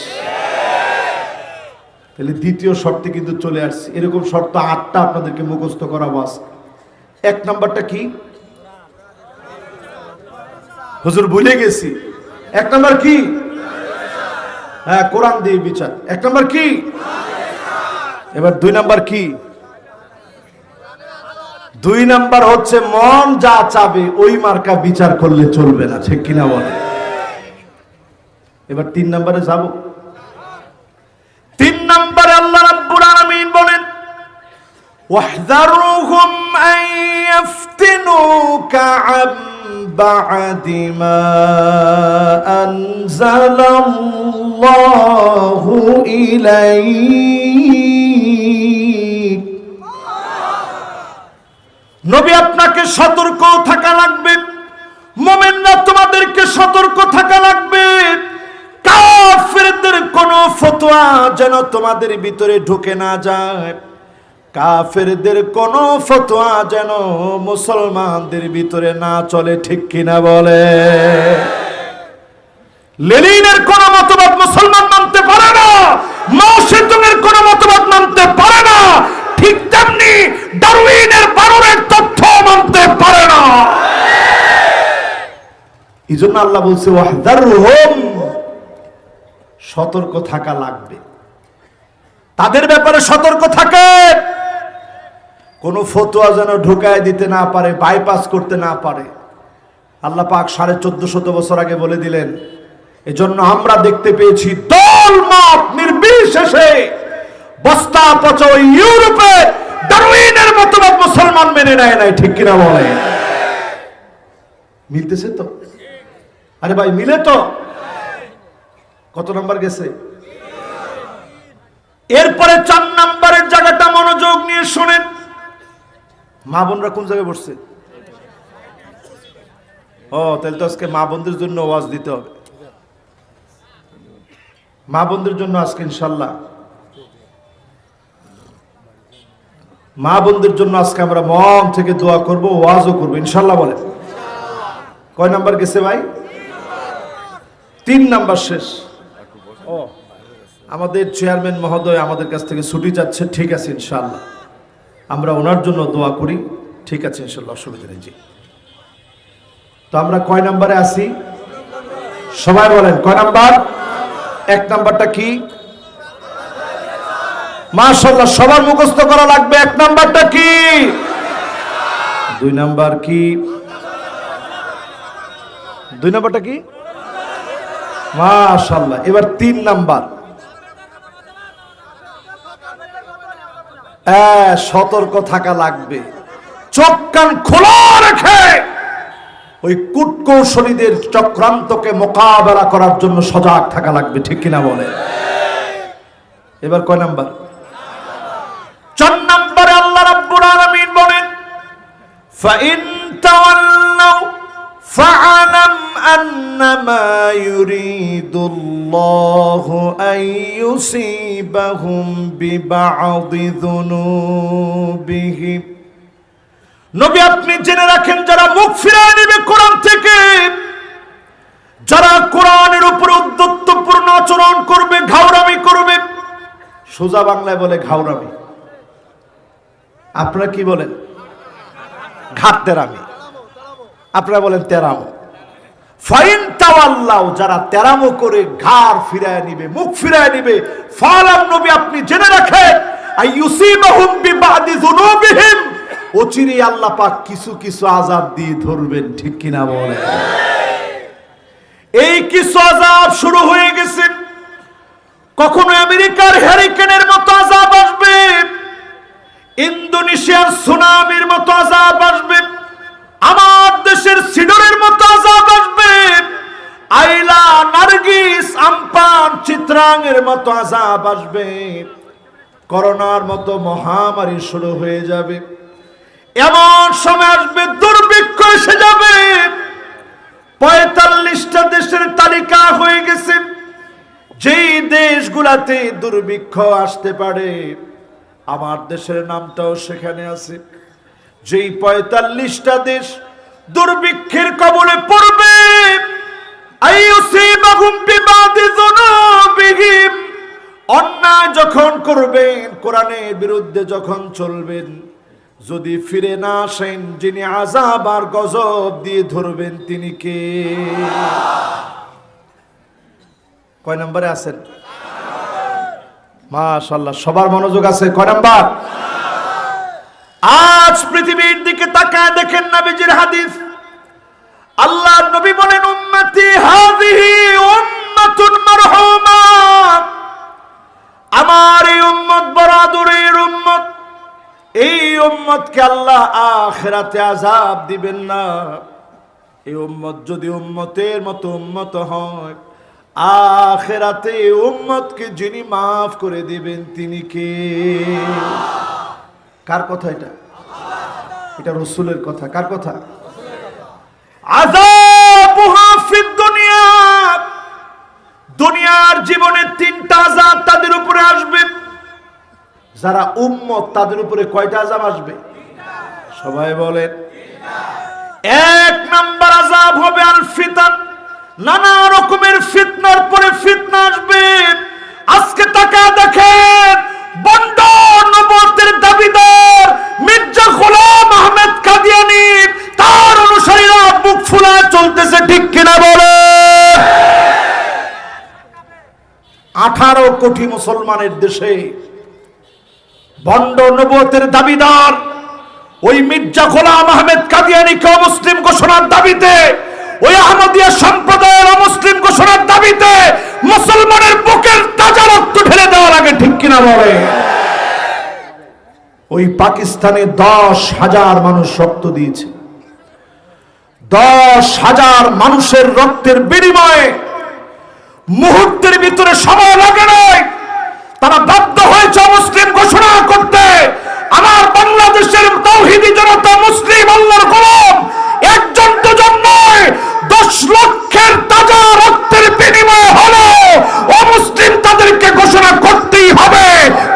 তাহলে দ্বিতীয় শর্তে কিন্তু চলে আসছে। এরকম শর্ত 8টা আপনাদেরকে মুখস্থ করাবো আজকে। 1 নাম্বারটা কি? হুজুর ভুলে গেছি। 1 নাম্বার কি? হ্যাঁ, কোরআন দিয়ে বিচার। 1 নাম্বার কি? এবার 2 নাম্বার কি? 2 নাম্বার হচ্ছে মন যা চাবে ওই মার্কা বিচার করলে চলবে না, ঠিক কিনা বলে? এবার 3 নাম্বারে যাব। 3 নাম্বারে আল্লাহ রাব্বুল আলামিন বলেন, ওয়াহযারুহুম আন ইয়াফতিনুকা আন বা'দি মা আনজালাল্লাহু ইলাইক। নবী আপনাকে সতর্ক থাকা লাগবে, মুমিনরা তোমাদেরকে সতর্ক থাকা লাগবে। কাফেরদের কোন ফতোয়া যেন তোমাদের ভিতরে ঢুকে না যায়, কাফেরদের কোন ফতোয়া যেন মুসলমানদের ভিতরে না চলে, ঠিক কিনা বলে? লেনিনের কোন মতবাদ মুসলমান মানতে পারে না, মাও সেতুংয়ের কোন মতবাদ মানতে পারে না, ঠিক তেমনি ডারউইনের বানরের তথ্য মানতে পারে না। এইজন্য আল্লাহ বলছে ওয়াহযারহুম, সতর্ক থাকা লাগবে, তাদের ব্যাপারে সতর্ক থাকে। কোন ফতোয়া যেন ঢুকায় দিতে না পারে, বাইপাস করতে না পারে। আল্লাহ পাক 1450 বছর আগে বলে দিলেন। এজন্য আমরা দেখতে পেয়েছি দল মত নির্বিশেষে বস্তা পচা ওই ইউরোপে ডারউইনের মতবাদ মুসলমান মেনে নেয় নাই, ঠিক কিনা বলে? মিলতেছে তো? আরে ভাই মিলে তো? কত নাম্বার গেছে? এরপরে 4 নাম্বারের জায়গাটা মনোযোগ নিয়ে শুনেন। মা বোনরা কোন জায়গায় বসছে? ও, তাহলে তো আজকে মা বোনদের জন্য ওয়াজ দিতে হবে। মা বোনদের জন্য আজকে ইনশাল্লাহ, মা বোনদের জন্য আজকে আমরা মন থেকে দোয়া করব, ওয়াজও করব ইনশাল্লাহ। বলে কয় নাম্বার গেছে ভাই? 3 নাম্বার শেষ। ও, আমাদের চেয়ারম্যান মহোদয় আমাদের কাছ থেকে ছুটি যাচ্ছে, ঠিক আছে ইনশাআল্লাহ আমরা ওনার জন্য দোয়া করি, ঠিক আছে ইনশাআল্লাহ, অসুবিধা নেই। জি, তো আমরা কয় নাম্বারে আছি? সবাই বলেন কয় নাম্বার? 1 নাম্বারটা কি? মাশাআল্লাহ, সবার মুখস্থ করা লাগবে। 1 নাম্বারটা কি? 2 নাম্বার কি? 2 নাম্বারটা কি? মাশাআল্লাহ। এবার 3 নাম্বার, সতর্ক থাকা লাগবে, চোখ কান খোলা রেখে ওই কূটকৌশলীদের চক্রান্তকে মোকাবেলা করার জন্য সজাগ থাকা লাগবে, ঠিক কিনা বলে? এবার কয় নাম্বার? 4 নম্বরে আল্লাহ রাব্বুল আলামিন বলেন, ফাইন তাওয়াল্লাউ ফাআলাম আন্নামা ইউরিদুল্লাহু আন ইউসিবাহুম বিবা'দি যুনুবিহিম। নবী আপনি জেনে রাখেন, যারা মুখ ফিরিয়ে নেবে কোরআন থেকে, যারা কোরআনের উপর উদ্ধত্তপূর্ণ আচরণ করবে, ঘাউরামি করবে, সোজা বাংলায় বলে ঘাউরামি, আপনারা কি বলেন? ঘাট তেরামি, আপনারা বলেন তেরামো। ফাইন তাওয়াল্লাউ, যারা তেরামো করে ঘাড় ফিরায় নিবে, মুখ ফিরায় নিবে, ফালাম নবী আপনি জেনে রাখেন আইয়ুসিবাহুম বিবা'দি যুনুবিহিম, অচিরেই আল্লাহ পাক কিছু কিছু আযাব দিয়ে ধরবেন, ঠিক কিনা বলেন? এই কিছু আযাব শুরু হয়ে গেছে। কখনো আমেরিকার হ্যারিকেনের মতো আযাব আসবে, ইন্দোনেশিয়ার সুনামির মতো আযাব আসবে, আমার দেশের সিডরের মতো আযাব আসবে, আইলা, নার্গিস, আমপান, চিত্রাঙ্গের মতো আযাব আসবে, করোনার মতো মহামারী শুরু হয়ে যাবে। এমন সময় আসবে দুর্ভিক্ষ এসে যাবে, 45টা দেশের তালিকা হয়ে গেছে, যেই দেশগুলাতে দুর্ভিক্ষ আসতে পারে আমার দেশের নামটাও সেখানে আছে। যেই 45টা দেশ দুর্ভিক্ষের কবলে পড়বে, আইয়ুসিবাহুম বিবাদি যুনুবিহিম, অন্যায় যখন করবেন, কোরআনের বিরুদ্ধে যখন চলবেন, যদি ফিরে না আসেন, যিনি আযাব আর গজব দিয়ে ধরবেন তিনি কে? কয় নম্বরে আছেন? মাশাআল্লাহ, সবার মনোযোগ আছে। কয় নাম্বার? আজ পৃথিবীর দিকে তাকায় দেখেন নবীজির হাদিস। আল্লাহর নবী বলেন, উম্মতি হাযিহি উম্মাতুন মারহুমা, আমার এই উম্মত বড় আদরের উম্মত। এই উম্মতকে আল্লাহ আখিরাতে আযাব দিবেন না। এই উম্মত যদি উম্মতের মতো উম্মত হয়, আখিরাতে উম্মতকে যিনি মাফ করে দিবেন তিনি কে? কার কথা এটা? এটা রাসূলের কথা। কার কথা? আযাবুহা ফিদ দুনিয়া, দুনিয়ার জীবনে 3টা আযাব তাদের উপরে আসবে। যারা উম্মত তাদের উপরে কয়টা আযাব আসবে? সবাই বলেন। 1 নাম্বার আযাব হবে আল ফিতান, নানা রকমের ফিতনার পরে ফিতনা আসবে। আজকে তাকায় দেখেন, বন্ড নবুয়তের দাবিদার মির্জা গোলাম আহমেদ কাদিয়ানী, তার অনুসারীরা বুক ফুলায় চলতেছে, ঠিক কিনা বলে? 18 কোটি মুসলমানের দেশে বন্ড নবুয়তের দাবিদার ওই মির্জা গোলাম আহমেদ কাদিয়ানীকে অমুসলিম ঘোষণার দাবিতে, ওই আহমদিয়া সম্প্রদায়ের অমুসলিম ঘোষণার দাবিতে মুসলমানের বুকের তাজা রক্ত ঢেলে দেওয়া লাগে, ঠিক কিনা বলে? ওই পাকিস্তানে 10,000 মানুষ রক্ত দিয়েছে। 10,000 মানুষের রক্তের বিনিময়ে মুহূর্তের ভিতরে সময় লাগে নাই, তারা বাধ্য হয়েছে মুসলিম ঘোষণা করতে। আমার বাংলাদেশের তাওহীদি জনতা মুসলিম আল্লাহর গোলাম একজন দুজন নয়, 10 লক্ষের তাজা রক্তের বিনিময়ে হলো অমুসলিম তাদেরকে ঘোষণা করতেই হবে,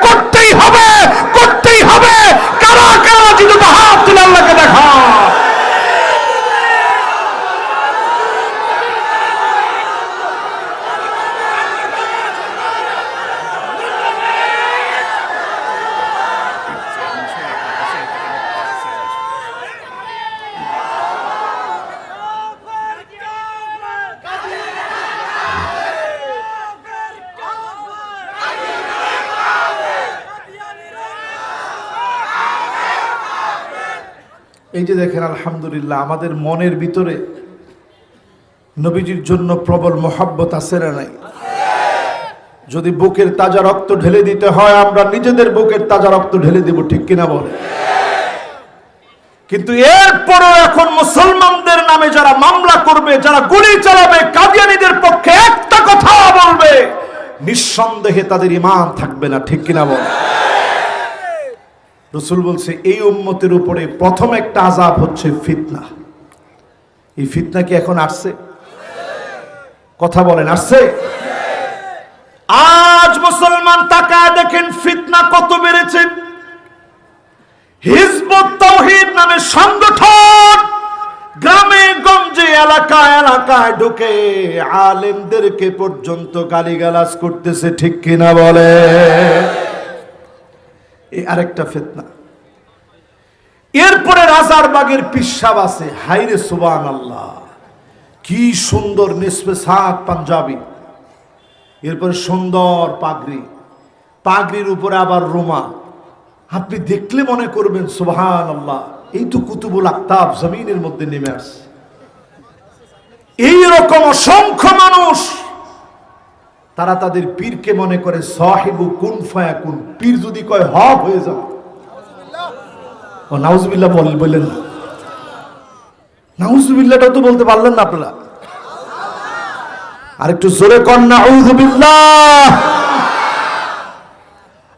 করতেই হবে, করতেই হবে। কারা কারা যদি হাত তুলে আল্লাহকে দেখা। এই যে দেখেন, আলহামদুলিল্লাহ, আমাদের মনের ভিতরে নবীজির জন্য প্রবল মহব্বত আছে না নাই? যদি বুকের তাজা রক্ত ঢেলে দিতে হয়, আমরা নিজেদের বুকের তাজা রক্ত ঢেলে দেব, ঠিক কিনা বলে? কিন্তু এরপরও এখন মুসলমানদের নামে যারা মামলা করবে, যারা গুলি চালাবে, কাদিয়ানীদের পক্ষে একটা কথা বলবে, নিঃসন্দেহে তাদের ঈমান থাকবে না, ঠিক কিনা বলে? রাসূল বলছে, এই উম্মতের উপরে প্রথম একটা আযাব হচ্ছে ফিতনা। এই ফিতনা কি এখন আসছে? কথা বলেন, আসছে? আজ মুসলমান তাকায় দেখেন ফিতনা কত বেড়েছে। হিজবুত তাওহীদ নামে সংগঠন গ্রামে গঞ্জে এলাকায় এলাকায় ঢুকে আলেমদেরকে পর্যন্ত গালিগালাজ করতেছে, ঠিক কিনা বলে? এই আরেকটা ফিতনা। এরপরে রাজারবাগের পিসাব আছে, হাইরে সুবহানাল্লাহ, কি সুন্দর নিসবে সাক পাঞ্জাবি, এরপরে সুন্দর পাগড়ি, পাগড়ির উপরে আবার রুমা। আপনি দেখলে মনে করবেন সুবহানাল্লাহ, এই তো কুতুবুল আকতাব জমিনের মধ্যে নেমে আসছে। এইরকম অসংখ্য মানুষ, তারা তাদের পীরকে মনে করে সাহিবু কুন ফায়াকুন। পীর যদি কয় হক হয়ে যাও, ও নাউজুবিল্লাহ বললেন না, নাউজুবিল্লাহটা তো বলতে পারলেন না আপনারা, আর একটু জোরে কর নাউজুবিল্লাহ।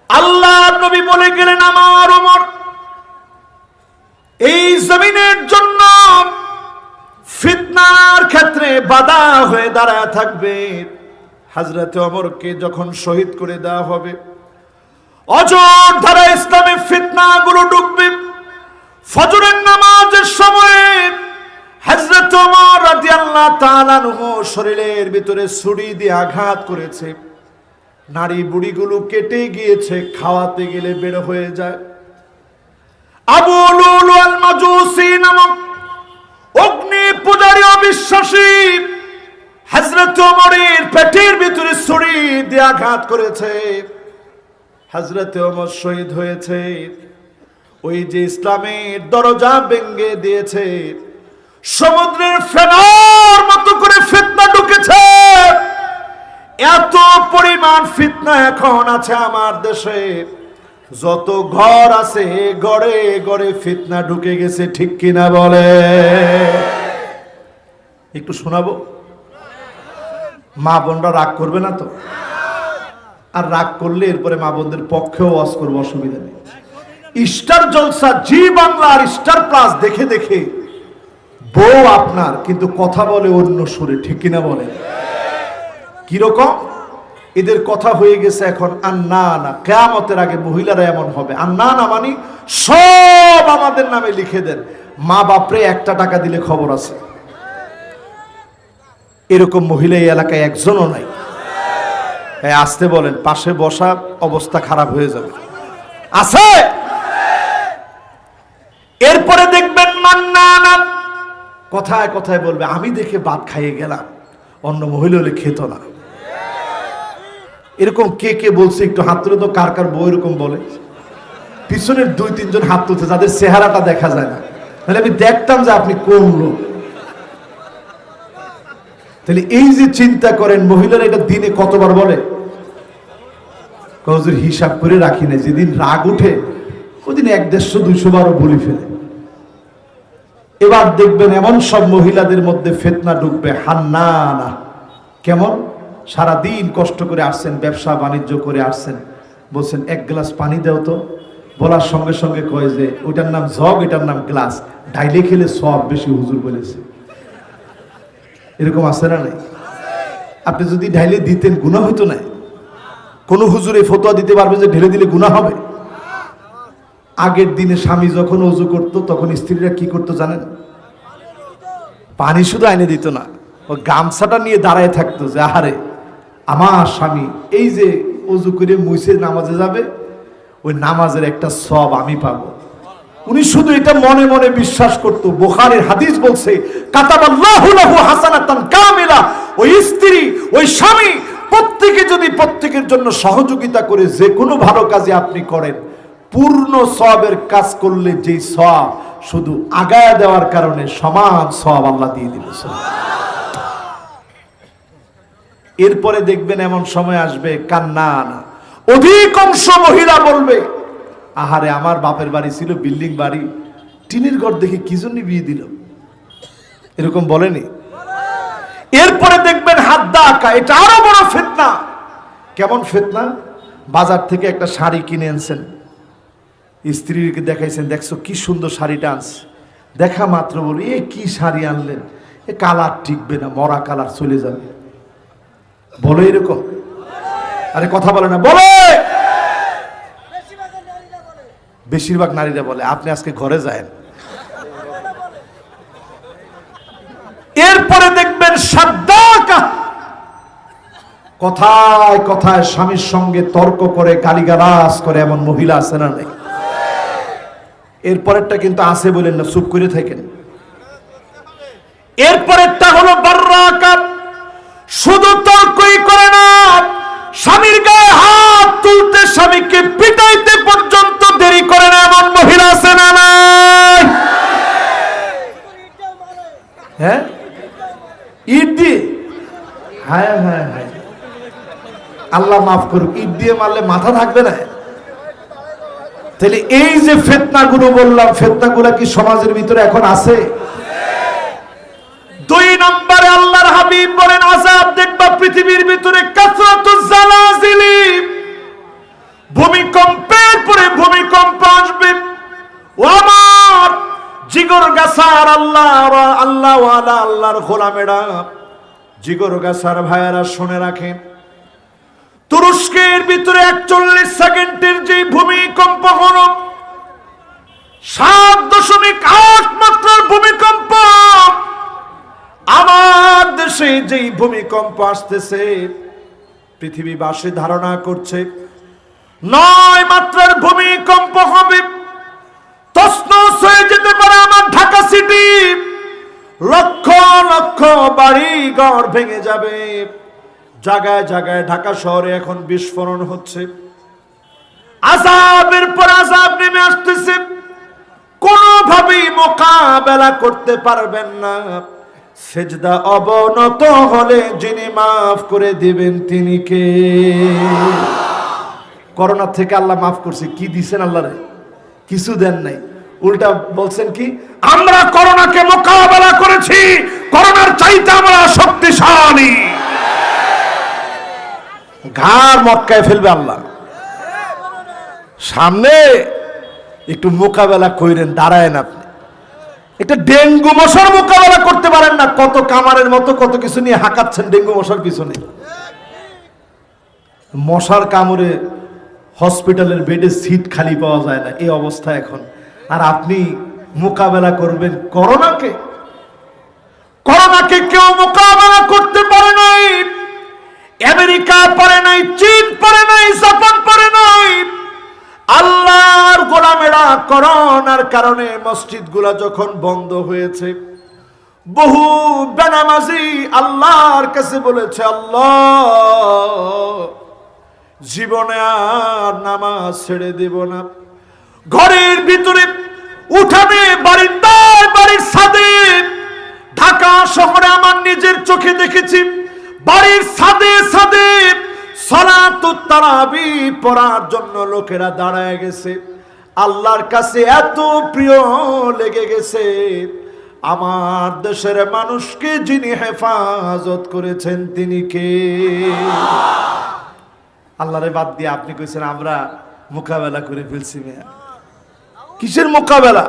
আল্লাহর নবী বলে গেলেন, আমার ওমর এই জমিনের জন্য ফিতনার ক্ষেত্রে বাধা হয়ে দাঁড়ায় থাকবে। হযরত ওমরকে যখন শহীদ করে দেওয়া হবে, অজর ধারা ইসলামে ফিতনাগুলো ঢুকবে। ফজরের নামাজের সময় হযরত ওমর রাদিয়াল্লাহু তাআলা আনহু শরীরের ভিতরে ছুরি দিয়ে আঘাত করেছে, নারী বুড়িগুলো কেটে গিয়েছে, খাওয়াতে গেলে বের হয়ে যায়। আবু লুলু আল মাজুসি নামক অগ্নি পূজারী অবিশ্বাসী হযরত ওমরের পেটের ভিতরে ছুরি দিয়ে আঘাত করেছে। হযরত ওমর শহীদ হয়েছে। ওই যে ইসলামের দরজা ভেঙে দিয়েছে, সমুদ্রের ফেনার মতো করে ফিতনা ঢুকেছে। এত পরিমাণ ফিতনা এখন আছে আমার দেশে, যত ঘর আছে ঘরে ঘরে ফিতনা ঢুকে গেছে, ঠিক কিনা বলে? একটু শোনাবো, মা বোনরা রাগ করবে না তো? আর রাগ করলে এরপরে মা বোনদের পক্ষেও ওয়াজ করবো, অসুবিধা নেই। স্টার জলসা, জি বাংলা আর স্টার প্লাস দেখে দেখে বউ আপনার কিন্তু কথা বলে অন্য সুরে, ঠিক কিনা বলে? কিরকম? এদের কথা হয়ে গেছে এখন আন্না না, কিয়ামতের আগে মহিলারা এমন হবে। আন্না না মানে সব আমাদের নামে লিখে দেন, মা বাপরে 1 টাকা দিলে খবর আছে। এরকম মহিলা এই এলাকায় একজনও নাই। আসতে বলেন, পাশে বসা অবস্থা খারাপ হয়ে যাবে। আছে? এরপরে দেখবেন মান্নানা কথায় কথায় বলবে, আমি দেখে ভাত খাইয়ে গেলাম, অন্য মহিলা হলে খেত না। এরকম কে কে বলছে একটু হাত তুলে তো, কার কার বউ এরকম বলে? পিছনের 2-3 জন হাত তুলছে, যাদের চেহারাটা দেখা যায় না, তাহলে আমি দেখতাম যে আপনি কোন লোক। তাহলে এই যে চিন্তা করেন, মহিলারা এটা দিনে কতবার বলে? হুজুর হিসাব করে রাখি না, যেদিন রাগ উঠে ওদিন 100-150 বারও বলি ফেলে। এবার দেখবেন এমন সব মহিলাদের মধ্যে ফিতনা ঢুকবে। হান্নানা কেমন? সারাদিন কষ্ট করে আসছেন, ব্যবসা বাণিজ্য করে আসছেন, বলছেন 1 গ্লাস পানি দাও তো, বলার সঙ্গে সঙ্গে কয় যে ওইটার নাম জগ, এটার নাম গ্লাস, ঢাইলে খেলে সব বেশি, হুজুর বলেছে। এরকম আছে না নাই? আপনি যদি ঢাইলে দিতেন গুনাহ হইতো না? কোন হুজুর এই ফতোয়া দিতে পারবে যে ঢেলে দিলে গুনাহ হবে? আগের দিনে স্বামী যখন ওযু করত তখন স্ত্রীরা কি করতো জানেন? পানি শুধু এনে দিত না, ও গামছাটা নিয়ে দাঁড়ায় থাকতো যে আহারে আমার স্বামী এই যে ওযু করে মুছে নামাজে যাবে, ওই নামাজের একটা সওয়াব আমি পাবো। উনি শুধু এটা মনে মনে বিশ্বাস করত। বুখারীর হাদিস বলছে, কাতাবাল্লাহু লাহু হাসানাতান কামিলা। ওই স্ত্রী, ওই স্বামী প্রত্যেকে যদি প্রত্যেকের জন্য সহযোগিতা করে যে কোনো ভালো কাজে আপনি করেন, পূর্ণ সওয়াবের কাজ করলে যেই সওয়াব, শুধু আগায়া দেওয়ার কারণে সমান সওয়াব আল্লাহ দিয়ে দিল। এরপরে দেখবেন এমন সময় আসবে কান্না না, অধিকাংশ মহিলা বলবে, আহারে আমার বাপের বাড়ি ছিল বিল্ডিং বাড়ি, টিনের ঘর দেখে কি জন্য বিয়ে দিল? এরকম বলেনি? এরপরে দেখবেন হাদ্দা আঁকা, এটা আরো বড় ফিতনা। কেমন ফিতনা? বাজার থেকে একটা শাড়ি কিনে আনছেন, স্ত্রীকে দেখাইছেন, দেখছো কি সুন্দর শাড়িটা আনছে, দেখা মাত্র বলি এ কি শাড়ি আনলেন, এ কালার টিকবে না, মরা কালার চলে যাবে। বলে এরকম? আরে কথা বলে না, বলে। বেশিরভাগ নারীরা বলে। আপনি আজকে ঘরে যান, এরপরে দেখবেন সাদ্দাকা, কথায় কথায় স্বামীর সঙ্গে তর্ক করে গালিগালাজ করে, এমন মহিলা আছে না নাই? এরপরেরটা কিন্তু আছে বলেন না, চুপ করে থাকেন। এরপরেরটা হলো বাররাকা, শুধু তর্কই করে না, স্বামীর গায়ে হাত তুলতে, স্বামীকে পিটাইতে পর্যন্ত দেরি করে না, এমন মহিলা আছে না নাই? হ্যাঁ, ইট দিয়ে, হ্যাঁ হ্যাঁ হ্যাঁ, আল্লাহ মাফ করুক, ইট দিয়ে মারলে মাথা থাকবে না। তাহলে এই যে ফিতনাগুলো বললাম, ফিতনাগুলো কি সমাজের ভিতরে এখন আছে? 2 নম্বরে আল্লাহর হাবিব বলেন, আযাব দেখবা পৃথিবীর ভিতরে কাসরাতুজ জালাজিলি, ভূমিকম্পের পরে ভূমিকম্প আসবে। ও আমার জিগর গাছার আল্লাহওয়ালা আল্লাহর গোলামেরা, জিগর গাছার ভাইয়ারা শুনে রাখেন, তুরস্কের ভিতরে 41 সেকেন্ডের যে ভূমিকম্প হলো, 7.8 মাত্রার ভূমিকম্প, আমার দেশে যেই ভূমিকম্প আসতেছে পৃথিবীবাসী ধারণা করছে 9 মাত্রার ভূমিকম্প হবে, তছনছ হয়ে যেতে পারে আমার ঢাকা সিটি, লক্ষ লক্ষ বাড়ি ঘর ভেঙে যাবে, জায়গায় জায়গায় ঢাকা শহরে এখন বিস্ফোরণ হচ্ছে, আযাবের পর আযাব নেমে আসতেছে, কোনোভাবেই মোকাবেলা করতে পারবেন না। সেজদা অবনত হলে যিনি মাফ করে দিবেন তিনি কে? করোনা থেকে আল্লাহ মাফ করছে, কি দিছেন আল্লাহরে? কিছু দেন নাই, উল্টা বলছেন কি, আমরা করোনাকে মোকাবেলা করেছি, করোনার চাইতে আমরা শক্তিশালী। ঘাড় মটকায় ফেলবে আল্লাহ। সামনে একটু মোকাবেলা কইরেন, দাঁড়ায়েন আপনি। একটা ডেঙ্গু মশার মোকাবেলা করতে পারেন না, কত কামারের মতো কত কিছু নিয়ে হাঁকাচ্ছেন ডেঙ্গু মশার পিছনে। মশার কামড়ে হসপিটালের বেডে সিট খালি পাওয়া যায় না, এই অবস্থা এখন। আর আপনি মোকাবেলা করবেন করোনাকে? করোনাকে কেউ মোকাবেলা করতে পারে নাই। আমেরিকা পারে নাই, চীন পারে নাই, জাপান পারে নাই। আল্লাহর গোলামেরা করোনার কারণে মসজিদগুলা যখন বন্ধ হয়েছে, বহু বেনামাজি আল্লাহর কাছে বলেছে, আল্লাহ জীবনে আর নামাজ ছেড়ে দেব না। ঘরের ভিতরে, উঠানে, বারিন্দায়, বাড়ির ছাদে, ঢাকা শহরে আমার নিজের চোখে দেখেছি, বাড়ির ছাদে ছাদে সালাতুত তারাবি পড়ার জন্য লোকেরা দাঁড়ায় গেছে। আল্লাহর কাছে এত প্রিয় লেগে গেছে, আমার দেশের মানুষকে যিনি হেফাজত করেছেন তিনি কে? আল্লাহরে বাদ দিয়ে আপনি কইছেন আমরা মোকাবেলা করে ফেলছি। কিসের মোকাবেলা?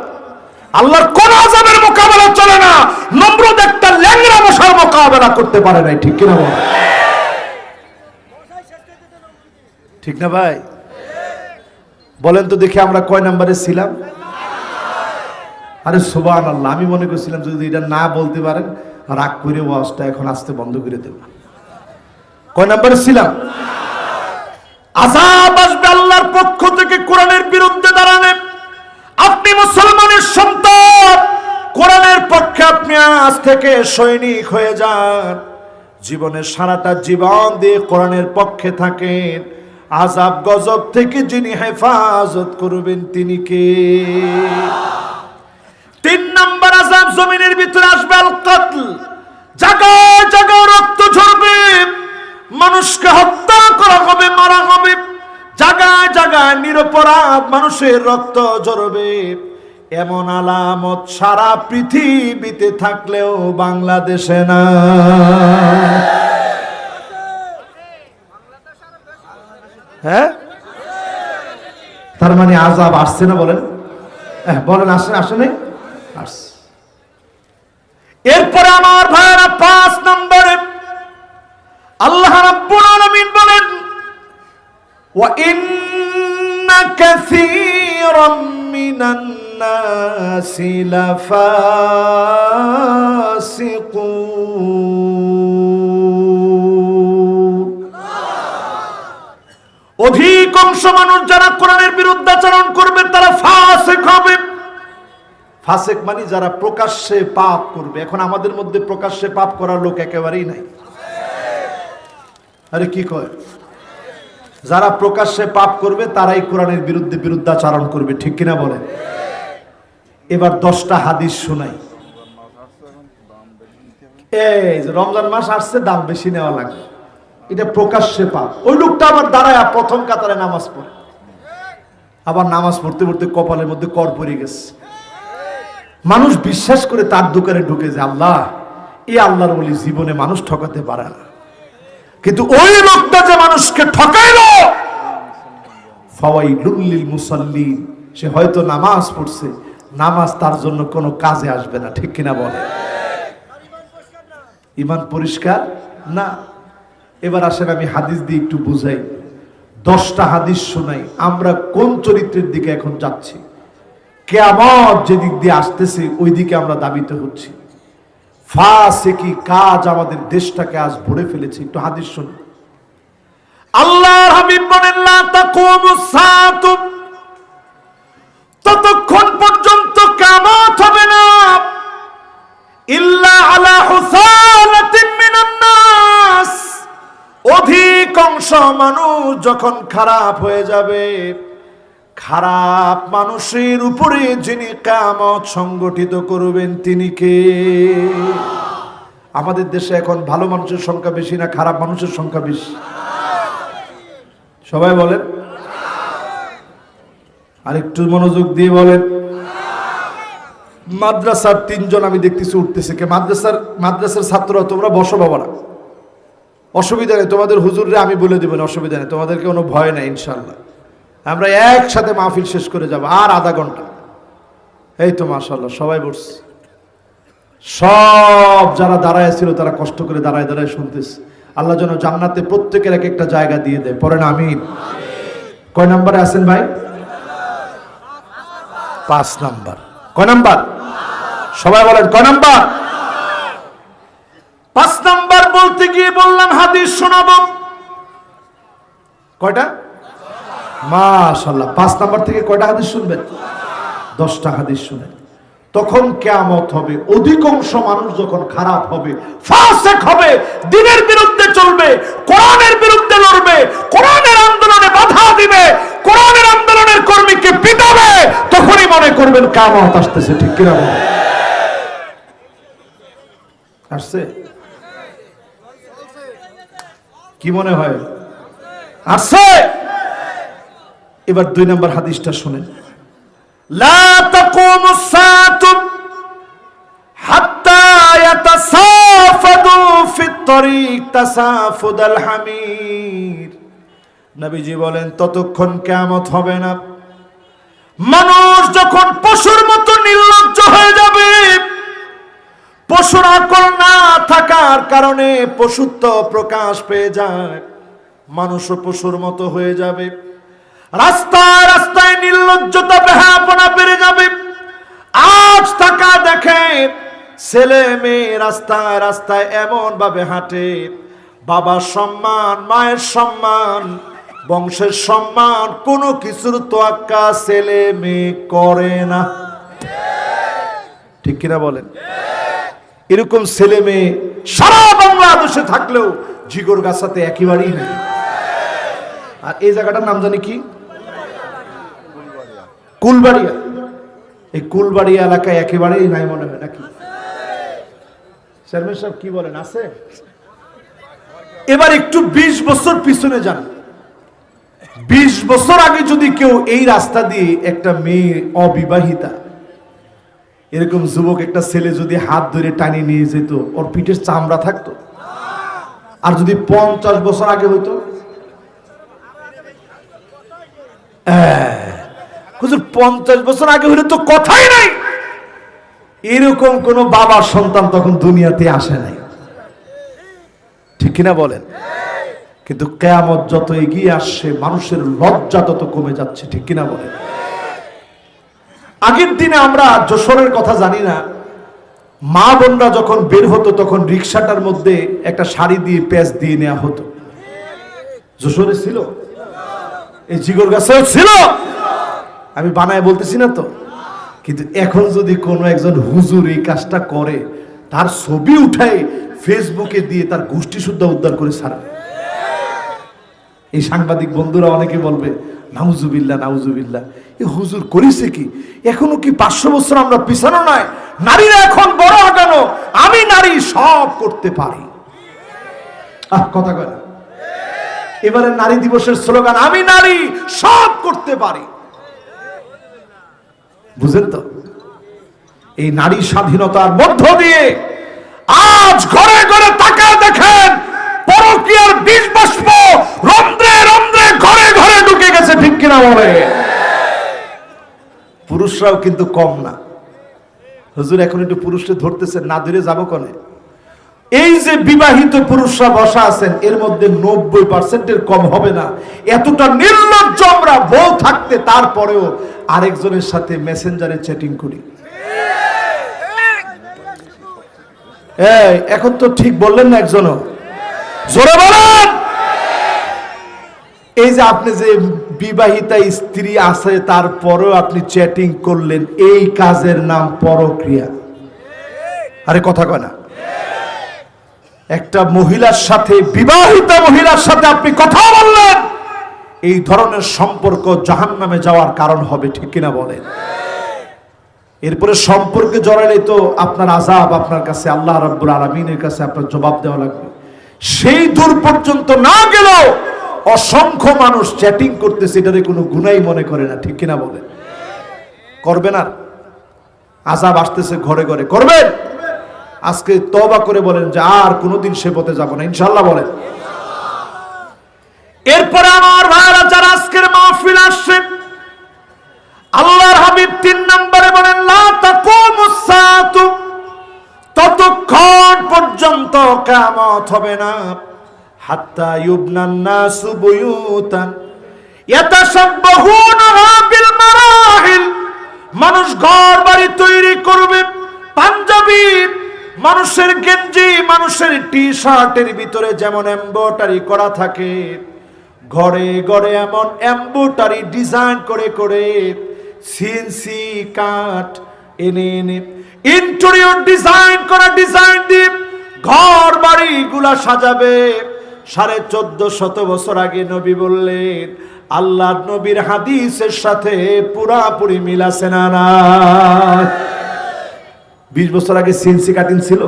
আল্লাহর কোন আযাবের মোকাবেলা চলে না। নমরুদ একটা ল্যাংড়া মশার মোকাবেলা করতে পারে নাই, ঠিক কিনা বল? ঠিক না ভাই? বলেন তো দেখি আমরা কয় নম্বরে ছিলাম? আরে সুবহানাল্লাহ, আমি মনে করছিলাম যদি এটা না বলতে পারেন রাগ করে ওয়াজটা এখন আসতে বন্ধ করে দেব। কয় নম্বরে ছিলাম? আযাব আসবে আল্লাহর পক্ষ থেকে কোরআনের বিরুদ্ধে দাঁড়ালে। আপনি মুসলমানের সন্তান, কোরআনের পক্ষে আপনি আজ থেকে সৈনিক হয়ে যান, জীবনের সারাটা জীবন দিয়ে কোরআনের পক্ষে থাকেন, আযাব গজব থেকে যিনি হেফাজত করবেন তিনি কে? 3 নম্বর আযাব জমিনের ভিতরে আসবে আল কতল। জায়গায় জায়গায় রক্ত ঝরবে, মানুষকে হত্যা করা হবে, মারা হবে, জায়গায় জায়গায় নিরপরাধ মানুষের রক্ত ঝরবে। এমন আলামত সারা পৃথিবীতে থাকলেও বাংলাদেশে না। হ্যাঁ, তার মানে আযাব আসছে না? বলেন, বলেন আসে, আসে নাই? আসছে। এরপরে আমার ভাইরা 5 নম্বরে আল্লাহ রাব্বুল আলামিন বলেন, ওয়া ইন্না কাসীরাম মিনান নাসি লাফাসিকুন। অধিকাংশ মানুষ যারা কোরআনের বিরুদ্ধাচরণ করবে তারা ফাসিক হবে। ফাসিক মানে যারা প্রকাশ্যে পাপ করবে। এখন আমাদের মধ্যে প্রকাশ্যে পাপ করার লোক একেবারেই নাই। আরে কি কয়? যারা প্রকাশ্যে পাপ করবে তারাই কোরআনের বিরুদ্ধে বিরুদ্ধাচরণ করবে, ঠিক কিনা বলেন? এবার 10টা হাদিস শোনাই। এই যে রমজান মাস আসছে, দাম বেশি নেওয়া লাগবে, এটা প্রকাশ্যে পাপ। ওই লোকটা আবার দাঁড়ায় প্রথম কাতারে নামাজ পড়ে, আবার নামাজ পড়তে পড়তে কপালের মধ্যে কর পড়ে গেছে। মানুষ বিশ্বাস করে তার দোকানে ঢুকে যে আল্লাহ, এই আল্লাহর ওলি জীবনে মানুষ ঠকাতে পারে না। কিন্তু ওই লোকটা যে মানুষকে ঠকাইলো, ফাওয়াইলুল লিল মুসাল্লিন, সে হয়তো নামাজ পড়ছে নামাজ তার জন্য কোনো কাজে আসবে না, ঠিক কিনা বলে? ঈমান পরিষ্কার না। এবার আসেন আমি হাদিস দিয়ে একটু বুঝাই, 10টা হাদিস শোনাই আমরা কোন চরিত্রের দিকে এখন যাচ্ছি, কিয়ামত যেদিক দিয়ে আসতেছে ওই দিকে আমরা দাবিত হচ্ছি। ফাসিকি কাজ আমাদের দেশটাকে আজ ভরে ফেলেছে। একটু হাদিস শুনুন। আল্লাহর হাবিব বলেন, লা তাকুমুস সাআতু, ততক্ষণ পর্যন্ত কিয়ামত হবে না ইল্লা আলা হুসালাতিন মিনান নাস, অধিকাংশ মানুষ যখন খারাপ হয়ে যাবে, খারাপ মানুষের উপরে যিনি কিয়ামত সংগঠিত করবেন তিনি কে? আমাদের দেশে এখন ভালো মানুষের সংখ্যা বেশি না খারাপ মানুষের সংখ্যা বেশি? সবাই বলেন, আর একটু মনোযোগ দিয়ে বলেন। মাদ্রাসার 3 জন আমি দেখতেছি উঠতেছে। কে মাদ্রাসার ছাত্ররা তোমরা বসো বাবারা, অসুবিধা নেই, তোমাদের হুজুররে আমি বলে দেবেন, অসুবিধা নেই, তোমাদেরকে কোনো ভয় নেই ইনশাল্লাহ। আমরা একসাথে মাহফিল শেষ করে যাব আর আধা ঘন্টা। এই তো মাশাআল্লাহ সবাই বসছে। সব যারা দাঁড়ায় ছিল তারা কষ্ট করে দাঁড়ায় দাঁড়ায় শুনতেছে। আল্লাহ যেন জান্নাতে প্রত্যেকের এক একটা জায়গা দিয়ে দেয়, পড়েন আমিন। কয় নম্বরে আছেন ভাই? 5 নাম্বার। কয় নাম্বার? সবাই বলেন কয় নাম্বার? 5 নাম্বার বলতে গিয়ে বললাম হাদিস শোনাবো। কয়টা? মাশাআল্লাহ। 5 নাম্বার থেকে কয়টা হাদিস শুনবেন? 10টা হাদিস শুনেন। তখন কিয়ামত হবে, অধিকাংশ মানুষ যখন খারাপ হবে, ফাসিক হবে, দ্বীনের বিরুদ্ধে চলবে, কোরআনের বিরুদ্ধে লড়বে, কোরআনের আন্দোলনে বাধা দিবে, কোরআনের আন্দোলনের কর্মীকে পিটাবে, তখনই মনে করবেন কিয়ামত আসতেছে, ঠিক কিনা বলেন? আসছে? কি মনে হয় আসছে? এবার 2 নম্বর হাদিসটা শুনেন। লা তাকুমুস সাআতু হাত্তা ইয়াতাসাফাদু ফিত তরিক তাসাফুদাল হামির। নবীজি বলেন ততক্ষণ কিয়ামত হবে না মানুষ যখন পশুর মতো নির্লজ্জ হয়ে যাবে, পশুর আকল না থাকার কারণে পশুত্ব প্রকাশ পেয়ে যায়, মানুষও পশুর মতো হয়ে যাবে, রাস্তায় রাস্তায় নির্লজ্জতা বেহায়াপনা বেড়ে যাবে। আজ টাকা দেখে ছেলে মেয়ে রাস্তায় রাস্তায় এমন ভাবে হাঁটে, বাবার সম্মান, মায়ের সম্মান, বংশের সম্মান কোনো কিছুর তোয়াক্কা ছেলে মেয়ে করে না, ঠিক কিনা বলেন? এরকম ছেলে মেয়ে সারা বাংলাদেশে থাকলেও জিগরগাছাতে একেবারেই নেই। আর এই জায়গাটার নাম জানি কি? কুলবাড়িয়া। এই কুলবাড়িয়া এলাকায় একেবারেই নাই মনে হয় নাকি? চেয়ারম্যান সাহেব কি বলেন, আছে? এবার একটু 20 বছর পিছনে যান। 20 বছর আগে যদি কেউ এই রাস্তা দিয়ে একটা মেয়ে অবিবাহিতা, এরকম যুবক একটা ছেলে যদি হাত ধরে টানিয়ে নিয়ে যেত, ওর পিঠের চামড়া থাকতো? আর যদি 50 বছর আগে হইতো? 50 বছর আগে হলে তো কথাই নাই। এরকম কোন বাবার সন্তান তখন দুনিয়াতে আসে নাই, ঠিক কিনা বলেন? কিন্তু কিয়ামত যত এগিয়ে আসছে মানুষের লজ্জা তত কমে যাচ্ছে, ঠিক কিনা বলেন? আগের দিনে আমরা যশোরের কথা জানি না, মা বোনরা যখন বের হতো তখন রিক্সাটার মধ্যে একটা শাড়ি দিয়ে প্যাচ দিয়ে নেওয়া হতো। যশোরে ছিল, এই জিগরগাছাও ছিল, আমি বানায় বলতেছি না তো। কিন্তু এখন যদি কোনো একজন হুজুর এই কাজটা করে, তার ছবি উঠায় ফেসবুকে দিয়ে তার গোষ্ঠী শুদ্ধ উদ্ধার করে ছাড়বে। এই সাংবাদিক বন্ধুরা অনেকে বলবে নাউজুবিল্লাহ নাউজুবিল্লাহ, এই হুজুর করেছে কি? এখনো কি 500 বছর আমরা পিছানো নয়? নারীরা এখন বড় আগানো, আমি নারী সব করতে পারি। কথা কয় না? এবারে নারী দিবসের স্লোগান আমি নারী সব করতে পারি। বুঝেন তো? এই নারী স্বাধীনতার মধ্য দিয়ে আজ ঘরে ঘরে তাকায় দেখেন পরকীয়ার বীজ বাষ্প রন্ধ্রে রন্ধ্রে ঘরে ঘরে ঢুকে গেছে, ঠিক কিনা বলে? পুরুষরাও কিন্তু কম না। হুজুর এখন একটু পুরুষকে ধরতেছেন, না ধরে যাবো কোনে? এই যে বিবাহিত পুরুষরা বসা আছেন এর মধ্যে 90% কম হবে না এতটা নির্লজ্জ আমরা বউ থাকতে তারপরেও আরেকজনের সাথে মেসেঞ্জারে চ্যাটিং করি। এখন তো ঠিক বললেন না একজনও? জোরে বলেন। এই যে আপনি যে বিবাহিতা স্ত্রী আছে তারপরেও আপনি চ্যাটিং করলেন, এই কাজের নাম পরক্রিয়া। আরে কথা কয় না? একটা মহিলার সাথে, বিবাহিতা মহিলার সাথে আপনি কথা বললেন, এই ধরনের সম্পর্ক জাহান্নামে যাওয়ার কারণ হবে, ঠিক কিনা বলেন? এরপরে সম্পর্কে জড়ালে তো আপনার আযাব আপনার কাছে, আল্লাহ রাব্বুল আলামিনের কাছে আপনার জবাব দেওয়া লাগবে। সেই দূর পর্যন্ত না গেলেও অসংখ্য মানুষ চ্যাটিং করতেছে, এটারে কোনো গুনাহ মনে করে না, ঠিক কিনা বলেন? করবেন? আর আযাব আসতেছে ঘরে ঘরে, করবেন? আজকে তওবা করে বলেন যে আর কোনোদিন সে পথে যাব না, ইনশাআল্লাহ বলেন। এরপরে আমার ভাইরা যারা আজকের মাহফিল আসছেন, আল্লাহর হাবিব 3 নম্বরে বলেন লা তাকুমুস সাআতু, ততক্ষণ পর্যন্ত কিয়ামত হবে না, হাত্তা ইউবনান নাসু বুয়ুতান ইয়াতাশাব্বাহুনা বিল মারাহিল, মানুষ ঘর বাড়ি তৈরি করবে, পাঞ্জাবি, মানুষের গেঞ্জি, মানুষের টি শার্টের ভিতরে যেমন এমব্রয়ডারি করা থাকে, ঘরে ঘরে এমন এমব্রয়ডারি ডিজাইন করে করে সিএনসি কাঠ এনে এনে ইন্টেরিয়র ডিজাইন করা ডিজাইন দিয়ে ঘর বাড়ি গুলা সাজাবে। 1450 বছর আগে নবী বললেন, আল্লাহর নবীর হাদিসের সাথে পুরাপুরি মিল আছে না? 20 বছর আগে সিএনসি কাটিং ছিল,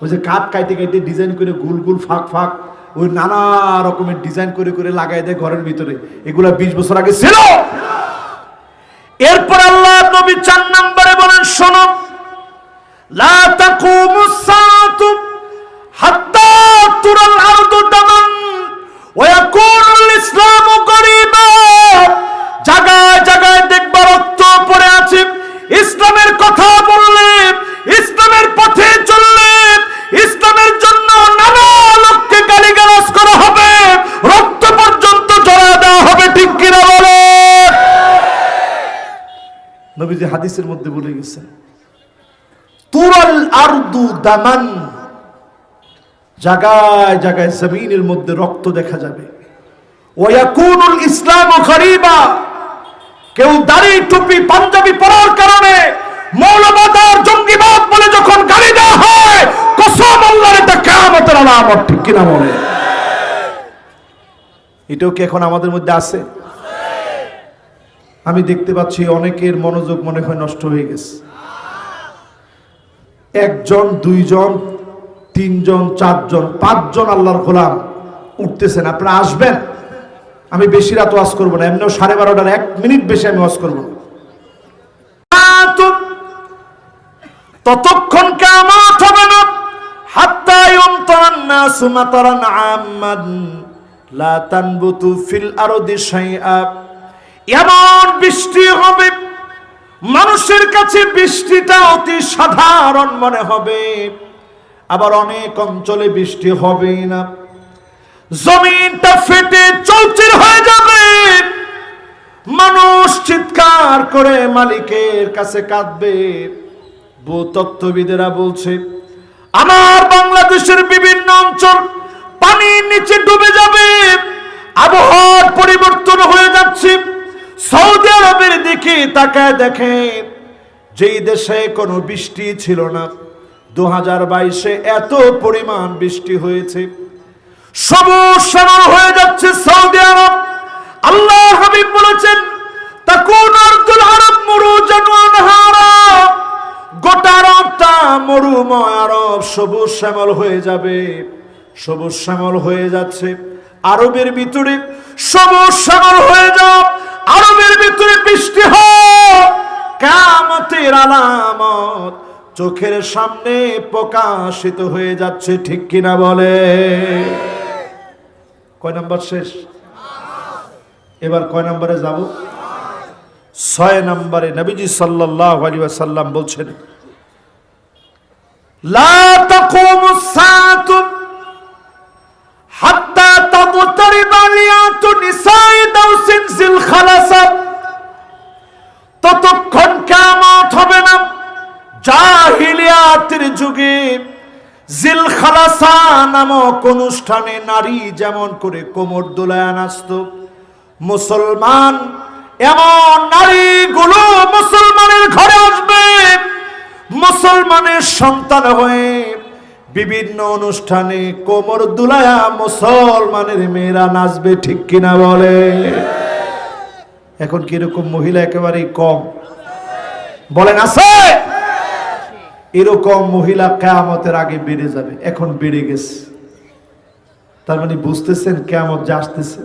ওই যে কাঠ কাইতে কাইতে ডিজাইন করে গুল গুল ফাঁক ফাঁক ওই নানা রকমের ডিজাইন করে করে লাগাই দেয় ঘরের ভিতরে, এগুলা 20 বছর আগে ছিল। এরপর আল্লাহ নবী 4 নম্বরে বলেন, শোনো, লা তাকুমুস সাআতু হাত্তা তুরাল আরদু দামান ওয়া ইয়াকুনুল ইসলামু গরীবা, জায়গায় জায়গায় দেখবা রক্ত পড়ে আছে, ইসলামের কথা বললে, ইসলামের পথে চললে, ইসলামের জন্য নানা লোককে গালিগালাজ করা হবে, রক্ত পর্যন্ত ঝরা দেওয়া হবে, ঠিক কিনা বলে? নবীজি হাদিসের মধ্যে বলে গেছেন, তুরাল আরদু দামান, জায়গায় জায়গায় জমিনের মধ্যে রক্ত দেখা যাবে, ওয়া ইয়াকুনুল ইসলামু গরীবা, কেউ দাড়ি টুপি পাঞ্জাবি পরার কারণে মৌলবাদ আর জঙ্গিবাদ বলে যখন গালি দেওয়া হয়, কসম আল্লাহর, এটা কিয়ামতের আলামত, ঠিক কিনা বলে? এটাও কি এখন আমাদের মধ্যে আছে? আমি দেখতে পাচ্ছি অনেকের মনোযোগ মনে হয় নষ্ট হয়ে গেছে। 1 জন 2 জন 3 জন 4 জন 5 জন আল্লাহর গোলাম উঠতেছেন, আপনারা আসবেন। আমি বেশি রাত ওয়াজ করবো না, এমনিও 12:30টার 1 মিনিট বেশি আমি ওয়াজ করবো না। ততক্ষণ কিয়ামত হবে না, হাত্তা ইউমতারান নাসু মাতারান আম্মান লা তানবুতু ফিল আরদি শাইআ, এমন বৃষ্টি হবে মানুষের কাছে বৃষ্টিটা অতি সাধারণ মনে হবে, আবার অনেক অঞ্চলে বৃষ্টি হবেই না, জমিনটা ফেটে চৌচির হয়ে যাবে, মানুষ চিৎকার করে মালিকের কাছে কাঁদবে। ভূতত্ত্ববিদেরা বলছে, আমার বাংলাদেশের বিভিন্ন অঞ্চল পানির নিচে ডুবে যাবে, আবহাওয়ার পরিবর্তন হয়ে যাচ্ছে। সৌদি আরবের দিকে তাকায় দেখে, যেই দেশে কোনো বৃষ্টি ছিল না, 2022-এ এত পরিমাণ বৃষ্টি হয়েছে, সবুজ শ্যামল হয়ে যাচ্ছে সৌদি আরব। আল্লাহ হাবিব বলেছেন, তাকুন আরদুল আরব মুরুজান ওয়া আনহারা, গোটা আরবটা মরুময় আরব সবুজ শ্যামল হয়ে যাবে। সবুজ শ্যামল হয়ে যাচ্ছে, আরবের ভিতরে সবুজ শ্যামল হয়ে যাও, আরবের ভিতরে বৃষ্টি হোক, কিয়ামতের আলামত চোখের সামনে প্রকাশিত হয়ে যাচ্ছে, ঠিক কিনা বলে? কয় নাম্বার শেষ? এবার কয় নাম্বারে যাব? 6 নম্বরে নবীজি সাল্লাল্লাহু আলাইহি ওয়াসাল্লাম বলছেন, লা তাকুমুস সাআতু হাত্তা তাবতারিবা লিয়াতু নিসাই দাউসিন জিল খালাসা। ততক্ষণ কিয়ামত হবে না জাহিলিয়াতের যুগে জিল খালাসা নামক অনুষ্ঠানে নারী যেমন করে কোমর দোলায় নাচত, মুসলমান এমন নারীগুলো মুসলমানের ঘরে আসবে, মুসলমানের সন্তান হয়ে বিভিন্ন অনুষ্ঠানে কোমর দুলায়া মুসলমানের মেয়েরা নাচবে। ঠিক কিনা বলে? এখন কিরকম মহিলা একেবারেই কম, বলেন আছে? এরকম মহিলা কিয়ামতের আগে বেড়ে যাবে, এখন বেড়ে গেছে। তার মানে বুঝতেছেন কিয়ামত যে আসতেছে।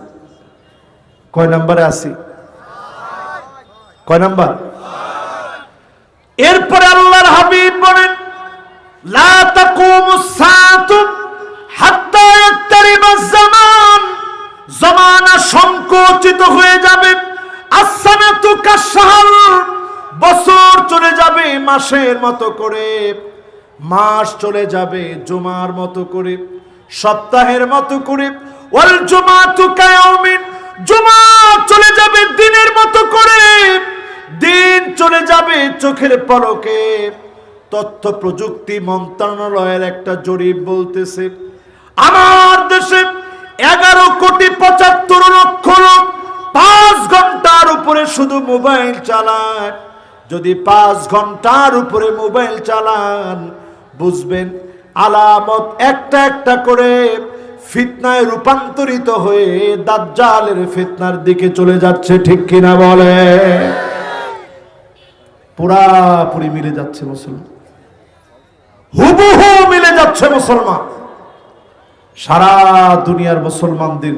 কয় নম্বরে আছি? কয় নাম্বার? এরপরে আল্লাহর হাবিব বলেন, লা তাকুমুস সাআতু হাত্তা ইয়াকতারিবাজ জামান। জামানা সংকুচিত হয়ে যাবে। as-sanatu কাশ-শাহর, বছর চলে যাবে মাসের মতো করে, মাস চলে যাবে জুমার মতো করে, সপ্তাহের মতো করে। ওয়াল জুমাতু কায়াউমিন, জুমা চলে যাবে দিনের মতো করে, দিন চলে যাবে চোখের পলকে। তথ্য প্রযুক্তি মন্ত্রণালয়ের একটা জরিপ বলতেছে, আমার দেশে 11,75,00,000 লোক 5 ঘন্টার উপরে শুধু মোবাইল চালায়। যদি 5 ঘন্টার উপরে মোবাইল চালান, বুঝবেন আলামত একটা একটা করে ফিতনায় রূপান্তরিত হয়ে দাজ্জালের ফিতনার দিকে চলে যাচ্ছে। ঠিক কিনা বলে? পুরাপুরি মিলে যাচ্ছে মুসলমান, হুবহু মিলে যাচ্ছে মুসলমান। সারা দুনিয়ার মুসলমানদের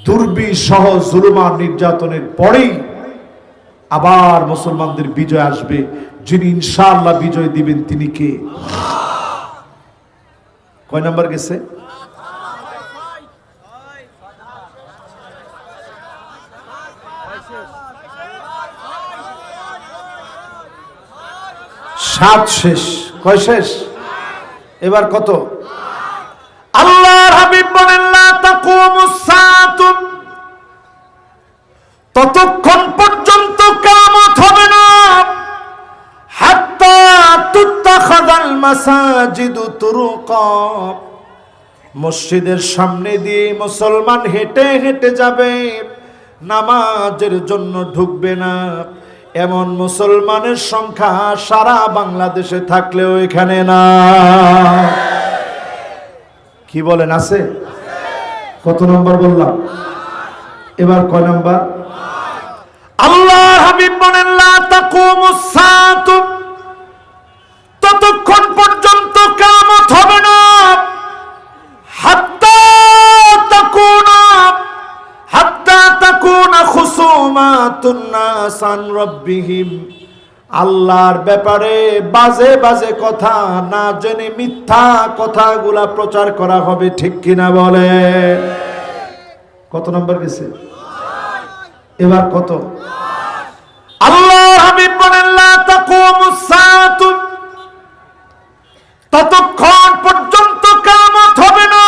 দুর্বিষহ জুলুম নির্যাতনের পরেই আবার মুসলমানদের বিজয় আসবে। যিনি ইনশাআল্লাহ বিজয় দিবেন তিনি কে? কয় নাম্বার গেছে? সাত শেষ। কয় শেষ? এবার কত? আল্লাহর হাবিব বলেন, লা তাকুমুস সাআতু, ততক্ষণ পর্যন্ত কিয়ামত হবে না হাত্তা তুত্তাখাযাল মাসাজিদু তুরুকা। মসজিদের সামনে দিয়ে মুসলমান হেঁটে হেঁটে যাবে, নামাজের জন্য ঢুকবে না। এমন মুসলমানের সংখ্যা সারা বাংলাদেশে থাকলেও এখানে না। কি বলেন, আছে? কত নম্বর বললাম? এবার কয় নম্বর? আল্লাহর হাবিব বলেন, লা তাকুমুস সাআতু, ততক্ষণ পর্যন্ত কিয়ামত হবে না হাত্তা তাকুনা খুসুমাতুন নাস আন রাব্বিহিম। আল্লাহর ব্যাপারে বাজে বাজে কথা না জেনে মিথ্যা কথাগুলা প্রচার করা হবে। ঠিক কিনা বলে? কত নম্বর গেছে? এবার কত? আল্লাহর হাবিব বলেন, লা তাকুমুস সাআতু, ততক্ষণ পর্যন্ত কিয়ামত হবে না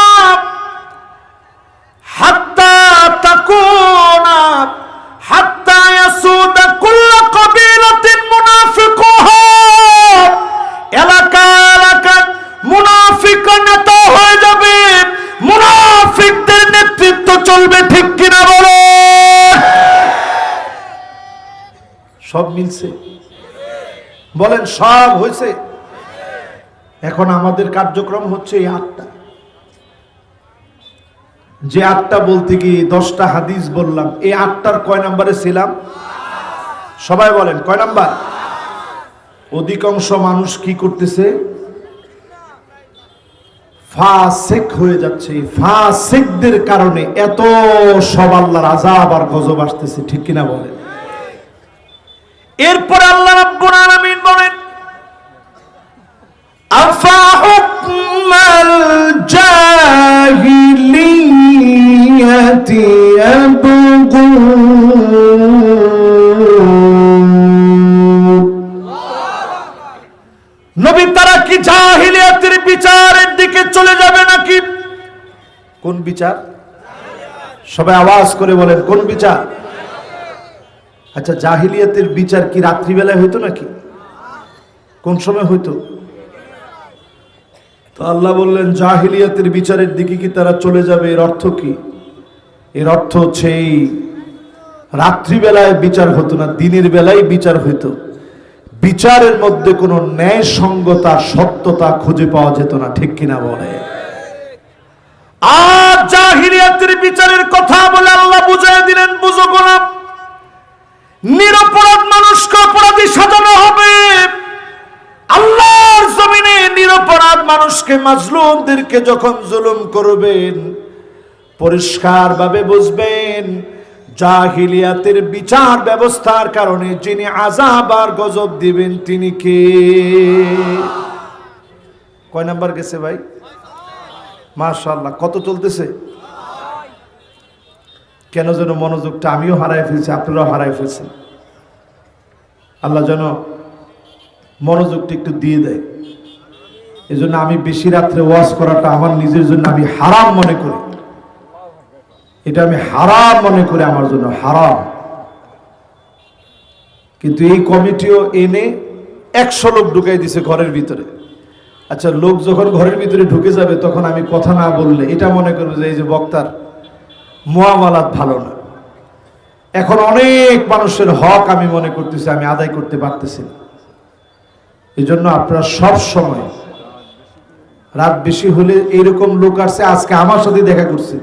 হাত্তা ইয়াসুদা কুল্লু কাবিলাতিন মুনাফিকুহা। এলাকা এলাকা মুনাফিক নেতা হয়ে যাবে, মুনাফিকদের নেতৃত্ব চলবে। ঠিক কিনা বলো? সব মিলছে? বলেন সব হয়েছে? এখন আমাদের কার্যক্রম হচ্ছে এই 8টা, যে 8টা বলতে গিয়ে 10টা হাদিস বললাম। এই 8টার কয় নাম্বারে ছিলাম? সবাই বলেন কয় নাম্বার? অধিকাংশ মানুষ কি করতেছে? ফাসিক হয়ে যাচ্ছে। ফাসিকদের কারণে এত সব আল্লাহর আযাব আর গজব আসতেছে। ঠিক কিনা বলেন? এরপর আল্লাহ রাব্বুল আলামিন বলেন, আফা হুকমাল জাহিলিয়াতি ইয়াবগুন কোন বিচার? সবাই আওয়াজ করে বলেন, কোন বিচার? আচ্ছা, জাহিলিয়াতের বিচার কি রাত্রিবেলায় হইতো নাকি? কোন সময় হইতো? তো আল্লাহ বললেন জাহিলিয়াতের বিচারের দিকে কি তারা চলে যাবে? এর অর্থ কি? এর অর্থ হচ্ছে এই রাত্রিবেলায় বিচার হতো না, দিনের বেলায় বিচার হইতো। বিচারের মধ্যে কোনো ন্যায়সঙ্গতা, সত্যতা খুঁজে পাওয়া যেত না, ঠিক কিনা বলে? আর জাহিলিয়াতের বিচারের কথা বলে আল্লাহ বুঝিয়ে দিলেন, বুঝো না, নিরপরাধ মানুষকে অপরাধী সাজানো হবে। আল্লাহর জমিনে নিরপরাধ মানুষকে, মাজলুমদেরকে যখন জুলুম করবেন, পরিষ্কার ভাবে বুঝবেন জাহিলিয়াতের বিচার ব্যবস্থার কারণে যিনি আযাব আর গজব দিবেন তিনি কে? কয় নাম্বার গেছে ভাই? মাশাআল্লাহ। কত চলতেছে? কেন যেন মনোযোগটা আমিও হারাই ফেলছি, আপনারাও হারাই ফেলছেন। আল্লাহ যেন মনোযোগটা একটু দিয়ে দেয়। এই জন্য আমি বেশি রাত্রে ওয়াজ করাটা আমার নিজের জন্য আমি হারাম মনে করি। এটা আমি হারাম মনে করি, আমার জন্য হারাম। কিন্তু এই কমিটিও এনে 100 লোক ঢুকাই দিছে ঘরের ভিতরে। আচ্ছা, লোক যখন ঘরের ভিতরে ঢুকে যাবে তখন আমি কথা না বললে এটা মনে করবে যে এই যে বক্তার মুআমালাত ভালো না। এখন অনেক মানুষের হক আমি মনে করতেছি আমি আদায় করতে পারতেছি না। এই জন্য আপনারা সব সময় রাত বেশি হলে এইরকম লোক আসছে, আজকে আমার সাথে দেখা করছে,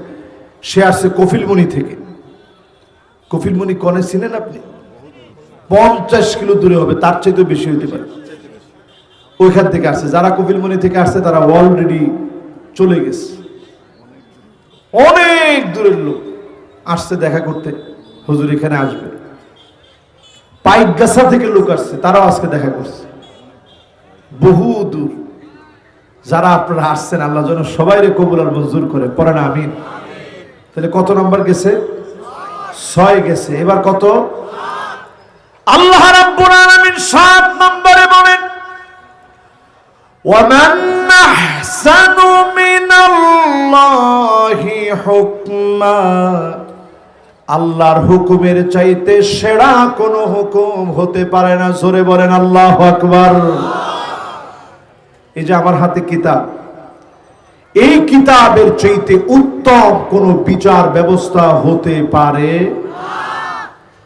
সে আসছে কফিলমুনি থেকে। কফিলমুনি কনে চিনেন আপনি? 50 কিলো দূরে হবে, তার চাইতে বেশি হইতে পারে। ওইখান থেকে আসছে। যারা কফিলমুনি থেকে আসছে তারা অলরেডি চলে গেছে। অনেক দূরের লোক আসছে দেখা করতে, হুজুর এখানে আসবে। পাইকগাছা থেকে লোক আসছে, তারাও আজকে দেখা করছে। বহু দূর যারা আপনারা আসছেন, আল্লাহ যেন সবাইরে কবুল আর মঞ্জুর করে, পড়েন আমিন। তাহলে কত নাম্বার গেছে? 6 গেছে। এবার কত? আল্লাহ রাব্বুল আলামিন 7 নম্বরে বলেন, ওয়ামান আহসানু মিনাল্লাহি হুকমা, আল্লাহর হুকুমের চাইতে সেরা কোনো হুকুম হতে পারে না। জোরে বলেন আল্লাহু আকবার। এই যে আমার হাতে কিতাব, এই কিতাবের চাইতে উত্তম কোন বিচার ব্যবস্থা হতে পারে?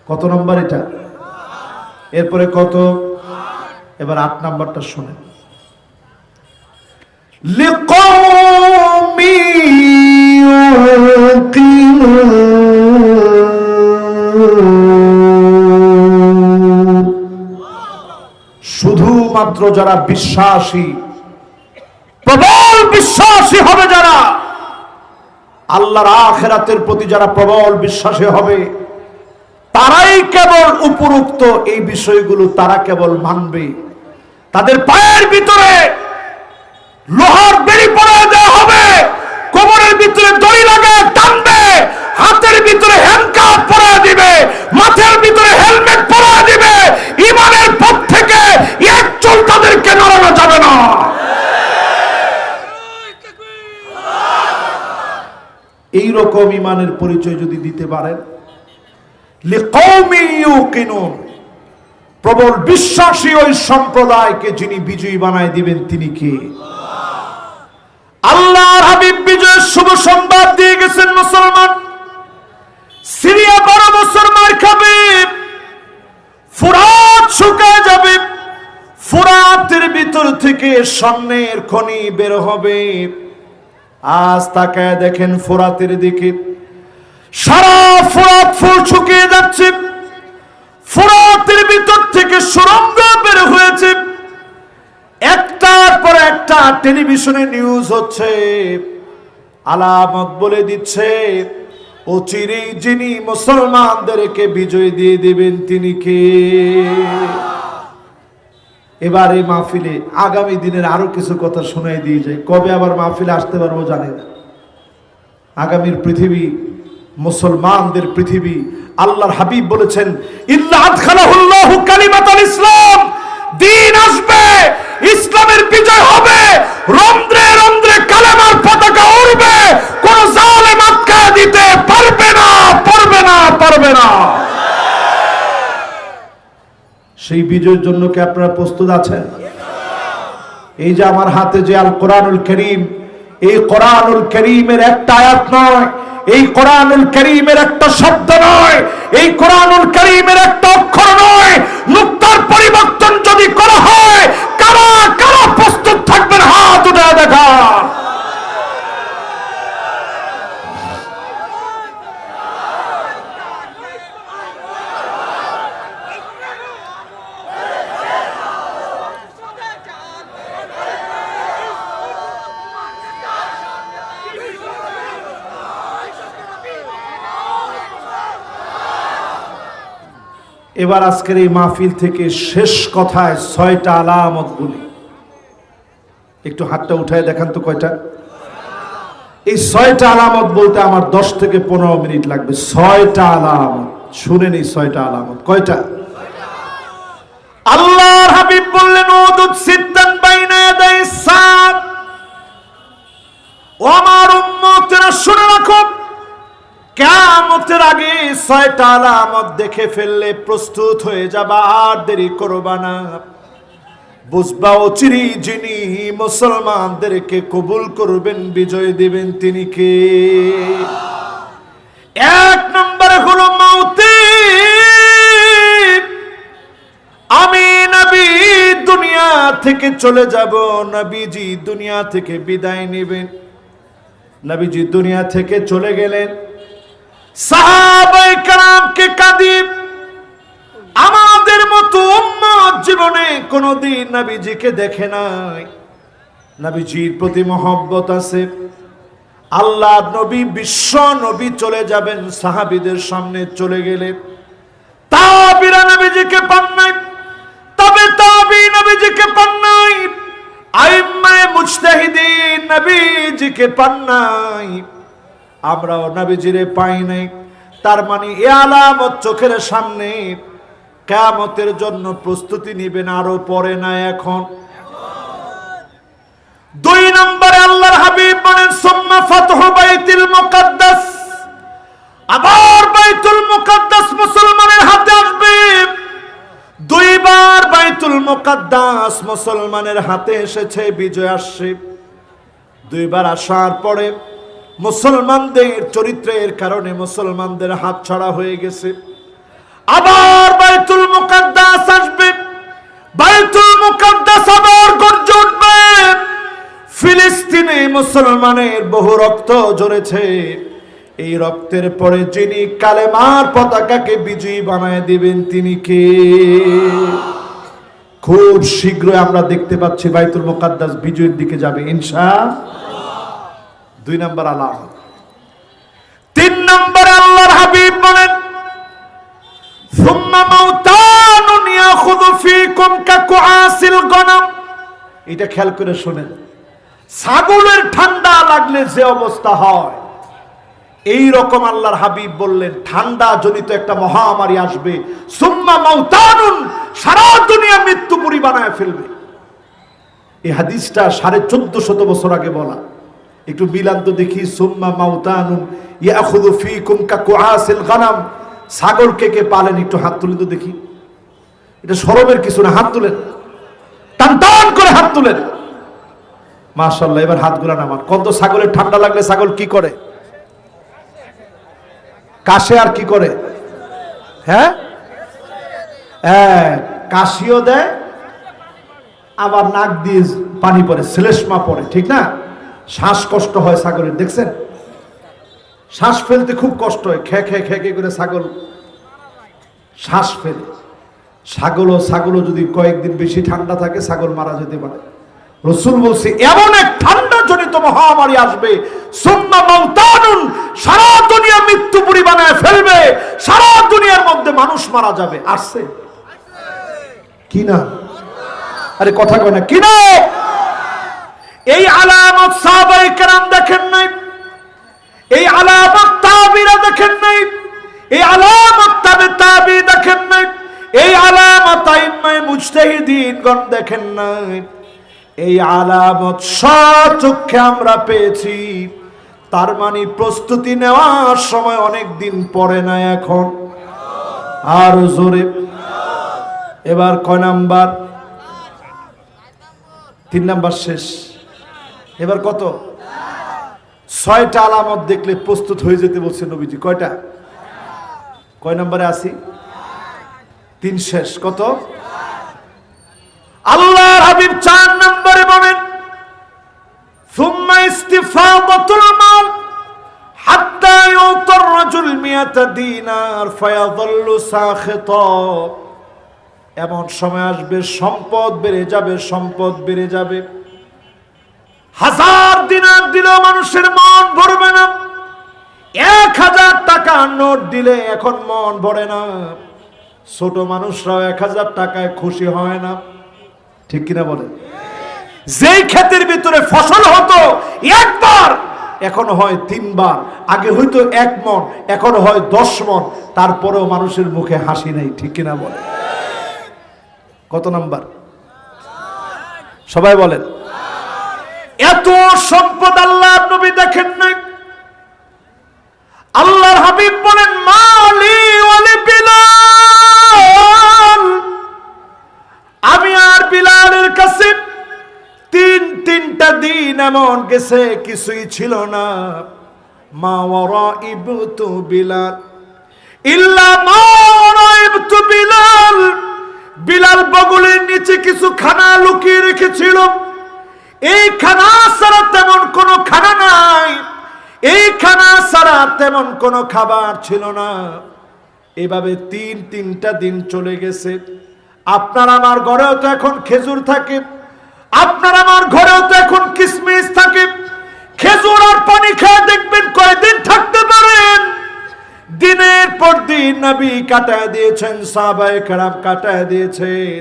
কত নম্বর এটা? এরপরে কত? এবার 8 নাম্বারটা শুনেন। লিকাওমি ইউকিনুন, শুধুমাত্র যারা বিশ্বাসী, প্রবল বিশ্বাসী হবে, যারা আল্লাহর আখিরাতের প্রতি যারা প্রবল বিশ্বাসী হবে, তারাই কেবল উপরোক্ত এই বিষয়গুলো তারা কেবল মানবে। তাদের পায়ের ভিতরে লোহার বেড়ি পরিয়ে দেওয়া হবে, কোমরের ভিতরে দড়ি লাগায় টানবে, হাতের ভিতরে হ্যান্ডকাফ পরিয়ে দিবে, মাথার ভিতরে হেলমেট পরিয়ে দিবে। ঈমানের পথ থেকে এক চুল তাদেরকে নড়ানো যাবে না। এই রকম ঈমানের পরিচয় যদি দিতে পারেন, লিকাওমি ইউকিনুন, প্রবল বিশ্বাসী ওই সম্প্রদায়কে যিনি বিজয়ী বানায় দিবেন তিনি কে? আল্লাহর হাবিব বিজয়ের শুভ সংবাদ দিয়ে গেছেন। মুসলমান সিরিয়া 12 বছর মার খাবে, ফুরাত শুকায় যাবে, ফুরাতের ভিতর থেকে স্বর্ণের খনি বের হবে। আজ তাকায় দেখেন ফুরাতের দিকে, সারা ফুরাত ফুল শুকিয়ে যাচ্ছে। ফুরাতের ভিতর থেকে সুড়ঙ্গ বের হয়েছে। একটার পর একটা টেলিভিশনে নিউজ হচ্ছে, আলামত বলে দিচ্ছে অচিরেই যিনি মুসলমানদেরকে বিজয় দিয়ে দিবেন তিনি কে? এবার এই মাহফিলে আগামী দিনের আরো কিছু কথা শোনাই দিয়ে যায়। কবে আবার মাহফিলে আসতে পারবো জানি না। আগামীর পৃথিবী মুসলমানদের পৃথিবী। আল্লাহর হাবিব বলেছেন, ইল্লা আদখালাহুল্লাহু কালিমাতাল ইসলাম, দিন আসবে, ইসলামের বিজয় হবে, রন্ধ্রে রন্ধ্রে কালেমার পতাকা উড়বে, কোন সেই বিজয়ের জন্য কি আপনারা প্রস্তুত আছেন? এই যে আমার হাতে যে আল কোরআনুল কারীম, এই কোরআনুল কারীমের একটা আয়াত নয়, এই কোরআনুল কারীমের একটা শব্দ নয়, এই কোরআনুল কারীমের একটা অক্ষর নয়, নুক্তার পরিবর্তন যদি করা হয়, কারা কারা প্রস্তুত থাকবেন হাত উঠে দেখা। এবার আজকের এই মাহফিল থেকে শেষ কথায় 6টা আলামত বলি। একটু হাতটা উঠায় দেখান তো কয়টা। এই 6টা আলামত বলতে আমার 10 থেকে 15 মিনিট লাগবে। 6টা আলামত শুনেন। এই 6টা আলামত কয়টা? আল্লাহর হাবিব বললেন উদুদ সিদ্দান বাইনা ইয়াদাইস সাআত। ও আমার উম্মতেরা শুনে রাখো, কিয়ামতের আগে 6টা আলামত দেখে ফেললে প্রস্তুত হয়ে যাবা, আর দেরি করবা না। বুঝবা অচিরে যিনি মুসলমানদেরকে কবুল করবেন, বিজয় দিবেন, তিনি কে? 1 নম্বরে হলো মওতে। আমি নবী দুনিয়া থেকে চলে যাব, নবীজি দুনিয়া থেকে বিদায় নেবেন। নবীজি দুনিয়া থেকে চলে গেলেন, সাহাবায়ে কেরামকে কাঁদিয়ে, আমাদের মতো উম্মত জীবনে কোনোদিন নবীজিকে দেখে নাই, নবীজির প্রতি মহব্বত আছে। আল্লাহ নবী, বিশ্ব নবী চলে যাবেন, সাহাবীদের সামনে চলে গেলেন, তাবিরা নবীজিকে পান নাই, তবে তাবি নবীজিকে পান নাই, আইম্মায়ে মুজতাহিদিন নবীজিকে পান নাই, আমরাও নবীজিরে পাই নাই। তার মানে এ আলামত চোখের সামনে, কিয়ামতের জন্য প্রস্তুতি নেবেন আরো পরে না, এখন। 2 নম্বরে আল্লাহর হাবিব বলেন সুম্মা ফাতহু বাইতুল মুকাদ্দাস। আবার বাইতুল মুকাদ্দাস মুসলমানের হাতে আসবে। 2 বার বাইতুল মুকাদ্দাস মুসলমানের হাতে এসেছে, বিজয় আসছে। 2 বার আসার পরে মুসলমানদের চরিত্রের কারণে মুসলমানদের হাত ছাড়া হয়ে গেছে। আবার বাইতুল মুকাদ্দাস আসবে, বাইতুল মুকাদ্দাস আবার গর্জে উঠবে। ফিলিস্তিনে মুসলমানের বহু রক্ত ঝরেছে, এই রক্তের পরে যিনি কালেমার পতাকাকে বিজয়ী বানায় দিবেন, তিনি কে? খুব শীঘ্রই আমরা দেখতে পাচ্ছি বাইতুল মুকাদ্দাস বিজয়ের দিকে যাবে ইনশাআল্লাহ। 2 নম্বর আলামত। 3 নম্বরে আল্লাহর হাবিব বলেন সুম্মা মাউতানুন ইয়াখুযু ফীকুম কাকুআসিল গনাম। এটা খেয়াল করে শুনেন, ছাগলের ঠান্ডা লাগলে যে অবস্থা হয়, এই রকম আল্লাহর হাবিব বললেন ঠান্ডা জনিত একটা মহামারী আসবে। সুম্মা মাউতানুন, সারা দুনিয়া মৃত্যুপুরী বানায় ফেলবে। এই হাদিসটা 1450 বছর আগে বলা। একটু মিলান তো দেখি। সুম্মা মাউতানুন ইয়াখুযু ফীকুম কাকুআসিল গনাম। ছাগল কে কে পালেন একটু হাত তুলে তো দেখি। এটা শরমের কিছু না, হাত তুলেন, টান টান করে হাত তুলেন। মাশাআল্লাহ, এবার হাতগুলো নামান। কত ছাগলের ঠান্ডা লাগলে ছাগল কি করে? কাশে আর কি করে? হ্যাঁ, কাশিও দেয়, আবার নাক দিয়ে পানি পড়ে, শ্লেষ্মা পড়ে, ঠিক না? শ্বাসকষ্ট হয় ছাগলের, দেখছেন? শ্বাস ফেলতে খুব কষ্ট হয়, খে খে খে খে করে ছাগল শ্বাস ফেলে। ছাগলও যদি কয়েকদিন বেশি ঠান্ডা থাকে, ছাগল মারা যেতে পারে। রাসূল বলছে এমন এক ঠান্ডা জনিত মহামারী আসবে, সুম্মা মাউতানুন, সারা দুনিয়া মৃত্যুপুরী বানায় ফেলবে, সারা দুনিয়ার মধ্যে মানুষ মারা যাবে। আসছে কি না? আরে কথা কয় না, কি না? এই আলামত সাহাবায়ে কেরাম দেখেন নাই, এই আলামত তাবিরা দেখেন নাই, এই আলামত তাবি দেখেন নাই, এই আলামত আইম্মায়ে মুজতাহিদিনগণ দেখেন নাই। এই আলামত সচক্ষে আমরা পেয়েছি। তার মানে প্রস্তুতি নেওয়ার সময় অনেক দিন পরে না, এখন। আর জোরে এবার কয় নাম্বার? 3 নাম্বার শেষ। এবার কত? 6টা আলামত দেখলে প্রস্তুত হয়ে যেতে বলছে নবীজি। কয়টা? কয় নাম্বারে আসি? 3 শেষ। কত? আল্লাহর হাবিব 4 নম্বরে বলেন সুম্মা ইস্তিফাদাতুল মাল হাত্তা ইউতার রাজুল 100 দিনার ফায়াযাল্লু সাখিতা। এমন সময় আসবে সম্পদ বেড়ে যাবে, সম্পদ বেড়ে যাবে, 1000 দিনার দিলেও মানুষের মন ভরবে না। 1000 টাকার নোট দিলে এখন মন ভরে না। ছোট মানুষরাও 1000 টাকায় খুশি হয় না, ঠিক কিনা বলেন? যেই ক্ষেতের ভিতরে ফসল হতো একবার, এখন হয় 3 বার। আগে হয়তো 1 মণ, এখন হয় 10 মণ। তারপরেও মানুষের মুখে হাসি নাই, ঠিক কিনা বলেন? কত নাম্বার? সবাই বলেন। এত সম্পদ আল্লাহর নবী দেখেন নাই। আল্লাহর হাবিব বলেন মালি ওয়ালি বিলাল, আমি আর বিলালের কাছে 3টা দিন এমন গেছে কিছুই ছিল না। মা ওয়ারাইবতু বিলাল ইল্লা মা ওয়ারাইবতু বিলাল, বিলাল বগলের নিচে কিছু খানা লুকিয়ে রেখেছিল। এই খানা ছাড়া তেমন কোনো খানা নাই, এই খানা ছাড়া তেমন কোনো খাবার ছিল না। এভাবে 3টা দিন চলে গেছে। আপনার আমার ঘরেও তো এখন খেজুর থাকে, আপনার আমার ঘরেও তো এখন কিসমিস থাকে। খেজুর আর পানি খেয়ে দেখবেন কয়দিন থাকতে পারেন। দিনের পর দিন নবী কাটায় দিয়েছেন, সাহাবায়ে কেরাম কাটায় দিয়েছেন,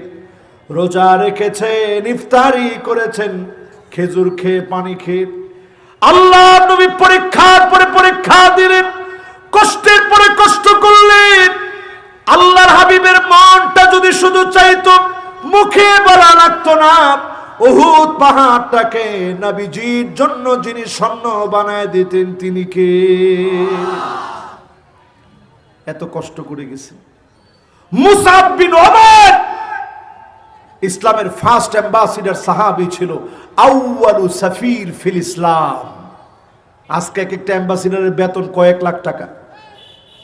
রোজা রেখেছেন, ইফতারি করেছেন, খেজুর খেয়ে পানি খেয়ে। আল্লাহ নবী পরীক্ষার পরে পরীক্ষা দিলেন, কষ্টের পরে কষ্ট করলেন। আল্লাহর হাবিবের মনটা যদি শুধু চাইতো, মুখে বলা লাগতো না। উহুদ পাহাড়টাকে নবীজির জন্য যিনি স্বর্ণ বানায় দিতেন তিনি কে? এত কষ্ট করে গেছেন। মুসআব বিন উমার ইসলামের ফার্স্ট অ্যাম্বাসিডার সাহাবী ছিল, আউয়ালু সাফির ফিল ইসলাম। আজকে এক একটা অ্যাম্বাসিডারের বেতন কয়েক লাখ টাকা।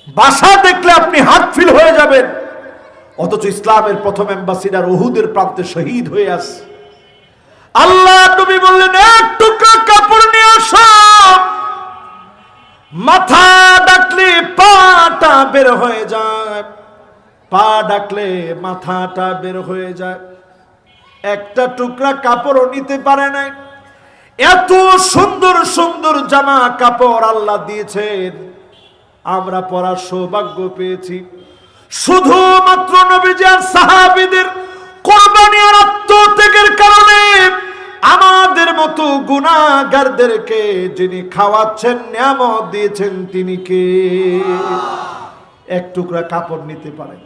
বাসা দেখলে আপনি হার্ট ফিল হয়ে যাবেন। অথচ ইসলামের প্রথম অ্যাম্বাসিডার উহুদের প্রান্তে শহীদ হয়ে আসে। আল্লাহ নবী বললেন এক টুকরা কাপড় নিয়ে আসো, মাথা ডাকলে পাটা বের হয়ে যায়, পা ডাকলে মাথাটা বের হয়ে যায়। একটা টুকরা কাপড়ও নিতে পারে নাই। এত সুন্দর সুন্দর জামা কাপড় আল্লাহ দিয়েছেন, আমরা পরার সৌভাগ্য পেয়েছি শুধুমাত্র নবীজি আর সাহাবীদের কোরবানি আর আত্মত্যাগের কারণে। আমাদের মতো গুনাহগারদেরকে যিনি খাওয়াচ্ছেন, নিয়ামত দিয়েছেন, তিনি কে? এক টুকরা কাপড় নিতে পারেন।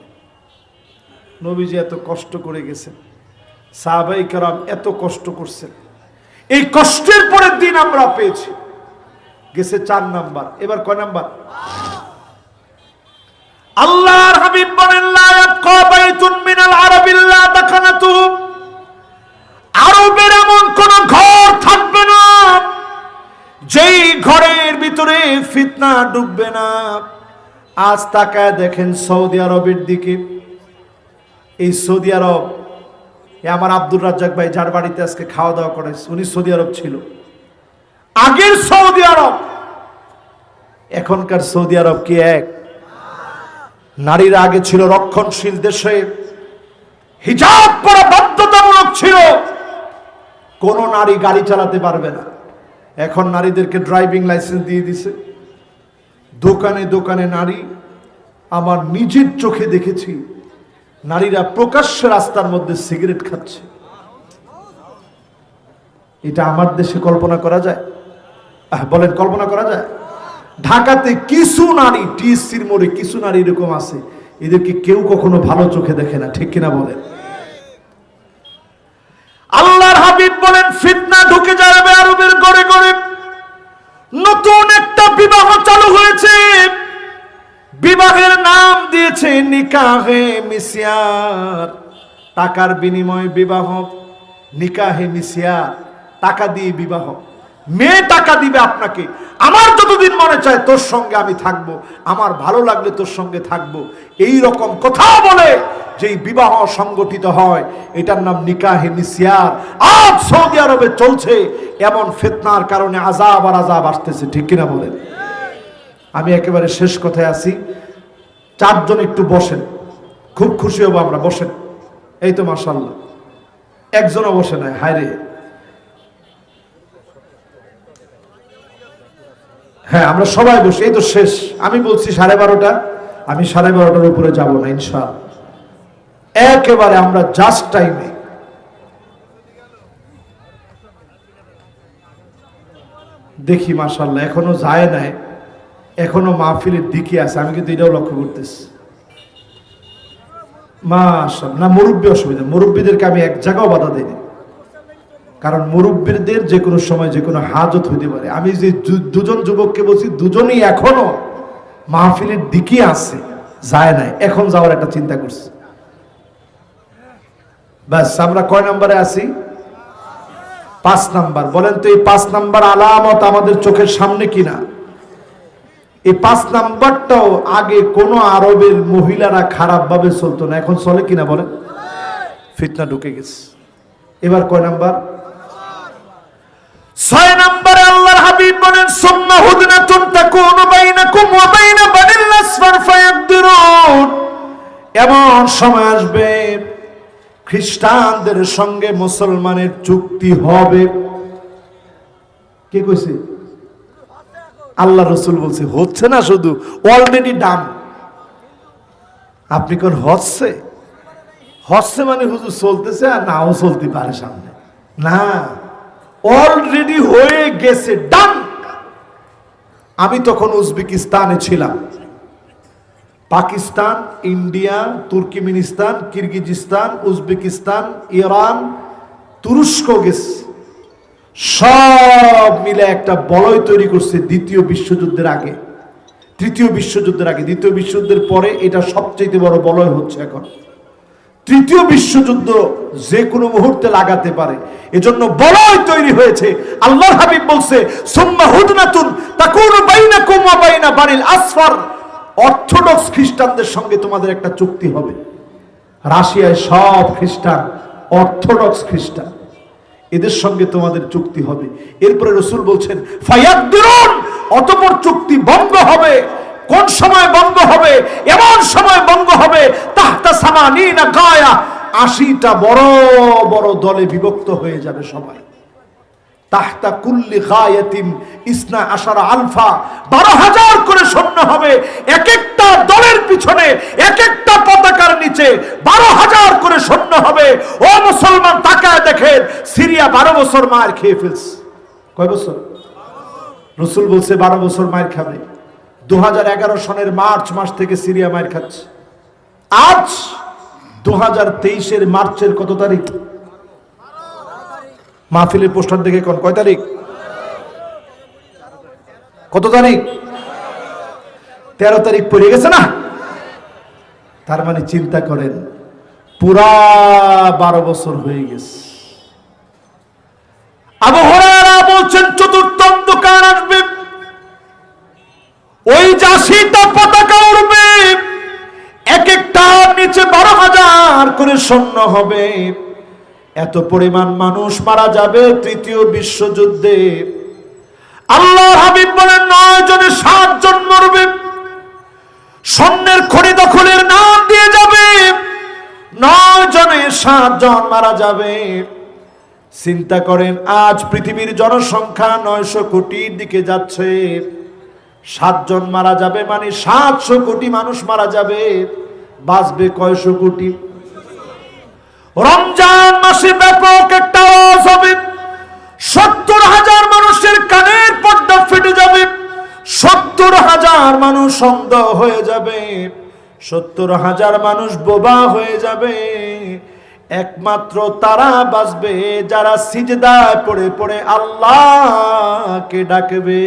নবীজি এত কষ্ট করে গেছেন, সাহাবায়ে কেরাম এত কষ্ট করছেন, এই কষ্টের পরের দিন আমরা পেয়েছি। গেছে 4 নাম্বার। এবার কয় নাম্বার? আল্লাহর হাবিব বলেন লা ইয়াবকা বাইতুন মিনাল আরাব ইল্লা দাখালাতুহু, আরবের এমন কোন ঘর থাকবে না যেই ঘরের ভিতরে ফিতনা ডুববে না। আজ তাকায় দেখেন সৌদি আরবের দিকে। এই সৌদি আরব, আমার আব্দুর রাজ্জাক ভাই যার বাড়িতে আজকে খাওয়া দাওয়া করে, উনি সৌদি আরব ছিল। আগের সৌদি আরব এখনকার সৌদি আরব কি এক? নারীরা আগে ছিল রক্ষণশীল দেশে, হিজাব পরা বাধ্যতামূলক ছিল, কোন নারী গাড়ি চালাতে পারবে না। এখন নারীদেরকে ড্রাইভিং লাইসেন্স দিয়ে দিছে। দোকানে দোকানে নারী, আমার নিজের চোখে দেখেছি নারীরা প্রকাশ্যে রাস্তার মধ্যে সিগারেট খাচ্ছে। এটা আমার দেশে কল্পনা করা যায়? বলেন, কল্পনা করা যায়? ঢাকাতে কিছু নারী, টিএসসির মোড়ে কিছু নারী এরকম আছে, এদেরকে কেউ কখনো ভালো চোখে দেখে না, ঠিক কিনা বলেন? আল্লাহর হাবিব বলেন ফিতনা ঢুকে যাবে আরবের ঘরে ঘরে। নতুন একটা বিবাহ চালু হয়েছে, বিবাহের নাম দিয়েছে নিকাহে মিসিয়ার। টাকার বিনিময়ে বিবাহ, নিকাহে মিসিয়া, টাকা দিয়ে বিবাহ। মেয়ে টাকা দিবে আপনাকে, আমার যতদিন মনে চায় তোর সঙ্গে আমি থাকবো, আমার ভালো লাগলে তোর সঙ্গে থাকবো, এই রকম কথা বলে যেই বিবাহ সংগঠিত হয় এটার নাম নিকাহে মিসিয়ার। আজ সৌদি আরবে চলছে, এমন ফিতনার কারণে আযাব আর আযাব আসতেছে, ঠিক কিনা বলেন? আমি একেবারে শেষ কথায় আছি, চারজন একটু বসেন, খুব খুশি হব আমরা। বসেন, এই তো মাশাআল্লাহ, একজনও বসে নাই, হায় রে। হ্যাঁ, আমরা সবাই বসে, এই তো শেষ। আমি বলছি 12:30, আমি 12:30টার উপরে যাব না ইনশাআল্লাহ, একেবারে আমরা জাস্ট টাইমে। দেখি মাশাআল্লাহ এখনো যায় নাই, এখনো মাহফিলের দিকে আছে, আমি কিন্তু এটাও লক্ষ্য করতেছি। মাশাআল্লাহ, না মুরব্বী অসুবিধা, মুরব্বীদেরকে আমি এক জায়গাও বাধা দিইনি, কারণ মুরব্বীদের যে কোনো সময় যে কোনো হাজত হইতে পারে। আমি যে দুজন যুবককে বলছি, দুজনেই এখনো মাহফিলের দিকে আছে, যায় নাই, এখন যাওয়ার একটা চিন্তা করছি। ব্যাস, আমরা কয় নম্বরে আছি? 5 নাম্বার। বলেন তো এই 5 নাম্বার আলামত আমাদের চোখের সামনে কিনা? এই 5 নাম্বারটাও আগে কোন আরবের মহিলারা খারাপ ভাবে চলতো না, এখন চলে কিনা বলেন? ফিতনা ঢুকে গেছে। এবার কয় নাম্বার? 6 নম্বরে আল্লাহর হাবিব বলেন, সুম্মা হুদনাতুন তাকুনু বাইনাকুম ওয়া বাইনা বানিল আসফার ফায়াকদিরুন। এমন সময় আসবে খ্রিস্টানদের সঙ্গে মুসলমানের চুক্তি হবে। কে কইছে? আল্লাহ রাসূল বলছে, হচ্ছে না, শুধু অলরেডি ডান। আপনি কোন হচ্ছে? হচ্ছে মানে হুজুর চলতেছে আর নাও চলতে পারে সামনে, না, অলরেডি হয়ে গেছে, ডান। আমি তখন উজবেকিস্তানে ছিলাম, Pakistan, India, Turkmenistan, Kyrgyzstan, Uzbekistan, Iran, তুরস্ক গেছে, সব মিলে একটা বলয় তৈরি করছে দ্বিতীয় বিশ্বযুদ্ধের আগে, তৃতীয় বিশ্বযুদ্ধের আগে। দ্বিতীয় বিশ্বযুদ্ধের পরে এটা সবচেয়ে বড় বলয় হচ্ছে এখন। তৃতীয় বিশ্বযুদ্ধ যে কোনো মুহূর্তে লাগাতে পারে, এজন্য বলয় তৈরি হয়েছে। আল্লাহর হাবিব বলছে, সুম্মা হুদনাতুন তাকুনু বাইনাকুম ওয়া বাইনা বানিল আসফার। অর্থোডক্স খ্রিস্টানদের সঙ্গে তোমাদের একটা চুক্তি হবে। রাশিয়ায় সব খ্রিস্টান অর্থোডক্স খ্রিস্টান, এদের সঙ্গে তোমাদের চুক্তি হবে। এরপরে রাসূল বলছেন, ফায়াকদিরুন, অতঃপর চুক্তি ভঙ্গ হবে। কোন সময় ভঙ্গ হবে? এমন সময় ভঙ্গ হবে তাহতা সামানিনা গায়া, 80টা বড় বড় দলে বিভক্ত হয়ে যাবে সবাই। তাহতা কুল্লি গায়াতিন ইসনা আশারা আলফা, 12,000 করে সৈন্য হবে। এক একটা দলের পিছনে, এক একটা পতাকার নিচে 12,000 করে সৈন্য হবে। ও মুসলমান, তাকায় দেখেন, সিরিয়া 12 বছর মার খেয়ে ফেলছে। কয় বছর? রাসূল বলছে 12 বছর মার খাবে। 2011 সনের মার্চ মাস থেকে সিরিয়া মার খাচ্ছে। আজ 2023-এর মার্চের কত তারিখ? মাহফিলের পোস্টার দেখে কোন কয় তারিখ? কত তারিখ? 13 তারিখ পড়ে গেছে না? তার মানে চিন্তা করেন, পুরা 12 বছর হয়ে গেছে। আবু হুরায়রা বলছেন, চতুর্থ অন্ধকার আসবে, ওই 80টা পতাকা উড়বে, এক একটা নিচে 12,000 করে সৈন্য হবে। এত পরিমাণ মানুষ মারা যাবে তৃতীয় বিশ্বযুদ্ধে। আল্লাহর হাবিব বলেন, 9 জনে 7 জন মরবে। স্বর্ণের খনি দখলের নাম দিয়ে যাবে, 9 জনে 7 জন মারা যাবে। চিন্তা করেন, আজ পৃথিবীর জনসংখ্যা 900 কোটির দিকে যাচ্ছে। 7 জন মারা যাবে মানে 700 কোটি মানুষ মারা যাবে। বাঁচবে কয়শো কোটি? রমজান মাসে ব্যাপক একটা আওয়াজ হবে, 70,000 মানুষের কানের পর্দা ফেটে যাবে, 70,000 মানুষ অন্ধ হয়ে যাবে, 70,000 মানুষ বোবা হয়ে যাবে। একমাত্র তারা বাঁচবে যারা সিজদায় পড়ে পড়ে আল্লাহকে ডাকবে।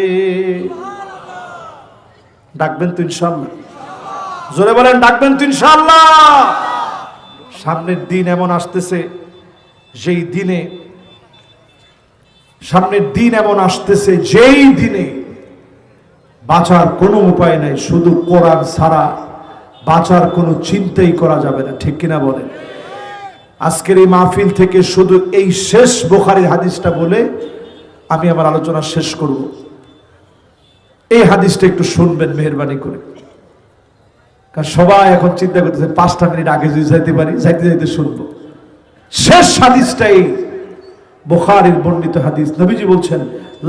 ডাকবেন তো ইনশাআল্লাহ? জোরে বলেন, ডাকবেন তো ইনশাআল্লাহ? সামনের দিন এমন আসতেছে যেই দিনে সামনের দিন এমন আসতেছে যেই দিনে বাঁচার কোনো উপায় নাই, শুধু কোরআন ছাড়া বাঁচার কোনো চিন্তাই করা যাবে না, ঠিক কিনা বলেন? আজকের এই মাহফিল থেকে শুধু এই শেষ বুখারীর হাদিসটা বলে আমি আমার আলোচনা শেষ করব। এই হাদিসটা একটু শুনবেন মেহেরবানি করে, কারণ সবাই এখন চিন্তা করতেছে 5টা মিনিট আগে যদি যাইতে পারি, যাইতে যাইতে শুনবো। শেষ হাদিসটাই বুখারীর বর্ণিত হাদিস। নবীজি বলছেন,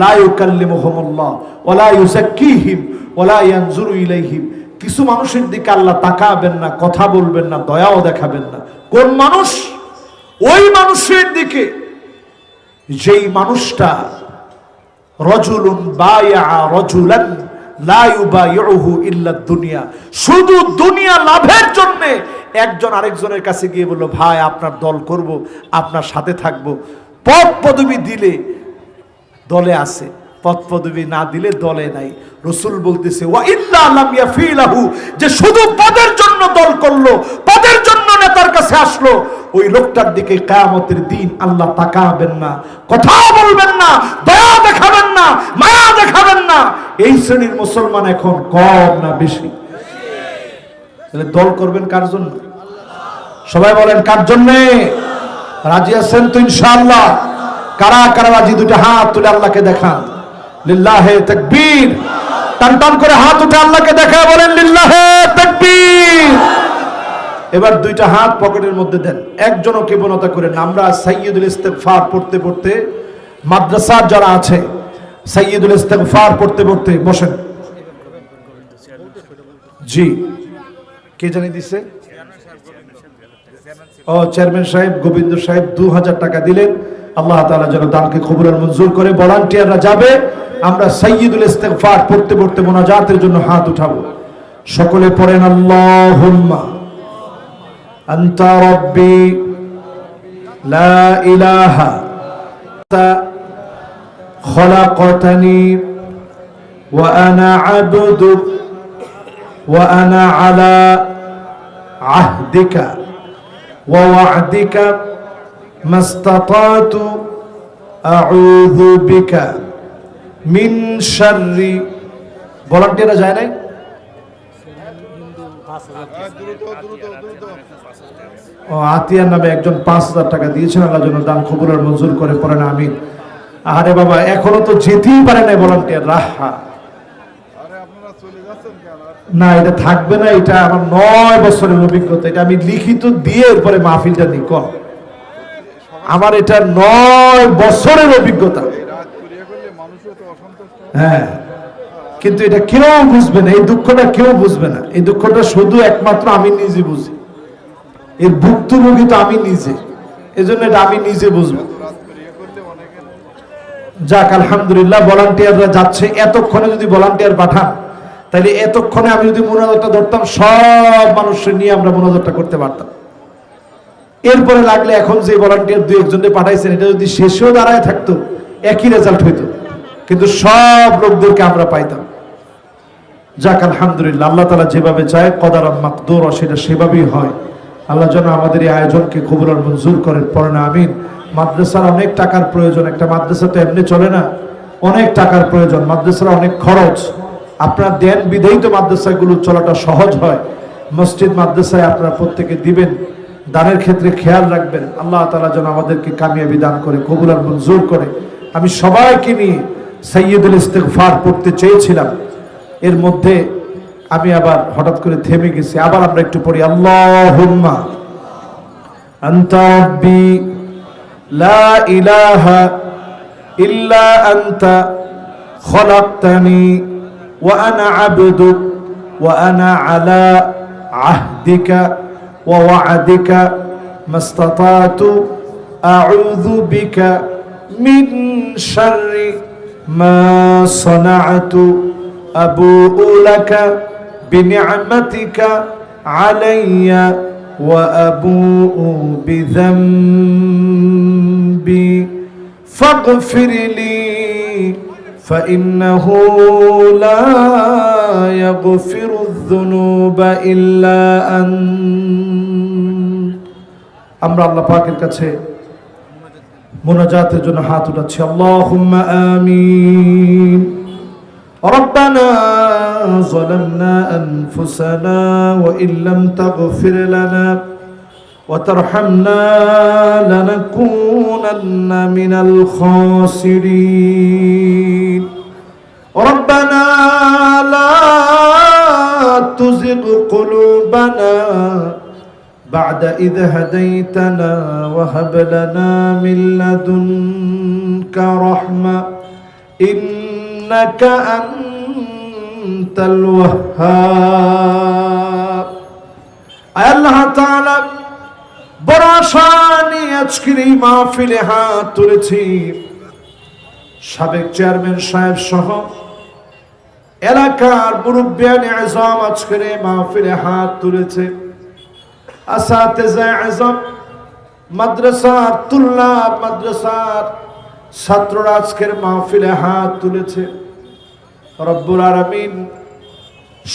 লা ইউকাল্লিমুহুমুল্লাহ ওয়া লা ইউযাক্কিহিম ওয়া লা ইয়ানজুরু ইলাইহিম। কিছু মানুষের দিকে আল্লাহ তাকাবেন না, কথা বলবেন না, দয়াও দেখাবেন না। কোন মানুষ? ওই মানুষের দিকে যেই মানুষটা রাজুলুন বায়আ রাজুলান লা ইউবাইউহু ইল্লা দুনিয়া, শুধু দুনিয়া লাভের জন্য একজন আরেকজনের কাছে গিয়ে বলল, ভাই আপনার দল করব, আপনার সাথে থাকব। পদ পদবি দিলে দলে আছে, পদ পদবি না দিলে দলে নাই। রাসূল বলতেছে, ওয়া ইল্লা লাম ইয়াফিলাহু, যে শুধু পদের জন্য দল করলো, পদের জন্য নেতার কাছে আসলো, ওই লোকটার দিকে কিয়ামতের দিন আল্লাহ তাকাবেন না, কথা বলবেন না, দয়া দেখাবেন না, মায়া দেখাবেন না। এই শ্রেণীর মুসলমান এখন কম না বেশি? তাহলে দল করবেন কার জন্য? সবাই বলেন কার জন্য? রাজি আছেন তো ইনশাআল্লাহ? কারা কারা রাজি? দুইটা হাত তুলে আল্লাহকে দেখান। লিল্লাহে তাকবীর। টান টান করে হাত উঠে আল্লাহকে দেখা বলেন লিল্লাহে তাকবীর। এবার দুইটা হাত পকেটের মধ্যে দেন, একজনও কৃপণতা করেন। আমরা সাইয়্যিদুল ইস্তিগফার পড়তে পড়তে, মাদ্রাসার যারা আছে সাইয়্যিদুল ইস্তিগফার পড়তে পড়তে বসেন। জি, কে জানি দিছে? ও চেয়ারম্যান সাহেব গোবিন্দ সাহেব 2000 টাকা দিলেন। আল্লাহ তাআলা যেন দানকে কবুল আর মঞ্জুর করে। ভলান্টিয়াররা যাবে, আমরা সাইয়্যিদুল ইস্তিগফার পড়তে পড়তে মোনাজাতের জন্য হাত উঠাবো। সকলে পড়েন, আল্লাহুম্মা আনতা রাব্বি লা ইলাহা আনতা খলাকতানি ওয়া আনা আবদুক ওয়া আনা আলা আহদিকা ওয়া ওয়া'দিকা মাস্তাতাতু আউযু বিকা মিন শাররি। ভলান্টিয়াররা যায় নাই? ও আতিয়ার নামে একজন 5000 টাকা দিয়েছেন, আল্লাহ যেন দান কবুল আর মঞ্জুর করে। পড়েন আমিন। আরে বাবা, এখনো তো যেতেই পারে না ভলান্টিয়ার। রাহা, না এটা থাকবে না। এটা আমার 9 বছরের অভিজ্ঞতা। এটা আমি লিখিত দিয়ে এরপরে মাহফিলটা নিক। আমার এটা 9 বছরের অভিজ্ঞতা। হ্যাঁ, কিন্তু এটা কেউ বুঝবে না, এই দুঃখটা কেউ বুঝবে না। এই দুঃখটা শুধু একমাত্র আমি নিজে বুঝি। এর ভুক্তভোগী তো আমি নিজে, এজন্য এটা আমি নিজে বুঝবো। যাক, আলহামদুলিল্লাহ ভলান্টিয়াররা যাচ্ছে। এতক্ষণে যদি ভলান্টিয়ার পাঠান, তাহলে এতক্ষণে আমি যদি মোনাজাতটা ধরতাম, সব মানুষের নিয়ে আমরা মোনাজাতটা করতে পারতাম। এরপরে লাগলে এখন যে ভলান্টিয়ার 2-1 পাঠাইছেন, এটা যদি শেষেও দাঁড়ায় থাকতো, একই রেজাল্ট হইতো, কিন্তু সব লোকদেরকে আমরা পাইতাম। যাক, আলহামদুলিল্লাহ। আল্লাহ তাআলা যেভাবে চায়, কদারাম মাকদুর, সেটা সেভাবেই হয়। আল্লাহ যেন আমাদের এই আয়োজনকে কবুল আর মঞ্জুর করেন। পড়েন আমিন। মাদ্রাসার অনেক টাকার প্রয়োজন। একটা মাদ্রাসা তো এমনি চলে না, অনেক টাকার প্রয়োজন। মাদ্রাসার অনেক খরচ। আপনারা দেন বিধেই তো মাদ্রাসাগুলো চলাটা সহজ হয়। মসজিদ মাদ্রাসায় আপনারা প্রত্যেকে দিবেন, দানের ক্ষেত্রে খেয়াল রাখবেন। আল্লাহ তাআলা যেন আমাদেরকে কামিয়াবি দান করে, কবুল আর মঞ্জুর করে। আমি সবাইকে নিয়ে সাইয়্যিদুল ইস্তিগফার পড়তে চেয়েছিলাম, এর মধ্যে আমি আবার হঠাৎ করে থেমে গেছি। আবার আমরা একটু পড়ি, আল্লাহুম্মা আনতা রাব্বি লা ইলাহা ইল্লা আনতা খলাকতানি ওয়া আনা আবদুক ওয়া আনা আলা আহদিকা ওয়া ওয়া'দিকা মাস্তাতাতু আউযু বিকা মিন শাররি মা সানা'তু আবুউ লাকা বিনি'মাতিকা আলাইয়া ওয়া আবুউ বিযামবি ফাগফির লি فإنه لا يغفر الذنوب إلا أنت আমরা আল্লাহ পাকের কাছে মুনাজাতের জন্য হাত উঠাচ্ছি। আল্লাহুম্মা আমিন। ربنا ظلمنا أنفسنا وإن لم تغفر لنا وترحمنا لنكونن من الخاسرين ربنا لا تزغ قلوبنا بعد إذ هديتنا وهب لنا من لدنك رحمة إنك أنت الوهاب। আল্লাহ তাআলা বড় আশা নিয়ে আজকের এই মাহফিলে হাত তুলেছি। সাবেক চেয়ারম্যান সাহেব সহ এলাকার মুরব্বিয়ান আযম আজকের এই মাহফিলে হাত তুলেছে। আসাতিজা আযম, মাদ্রাসার তুল্লাব, মাদ্রাসার ছাত্ররা আজকের মাহফিলে হাত তুলেছে। রব্বুল আলামিন,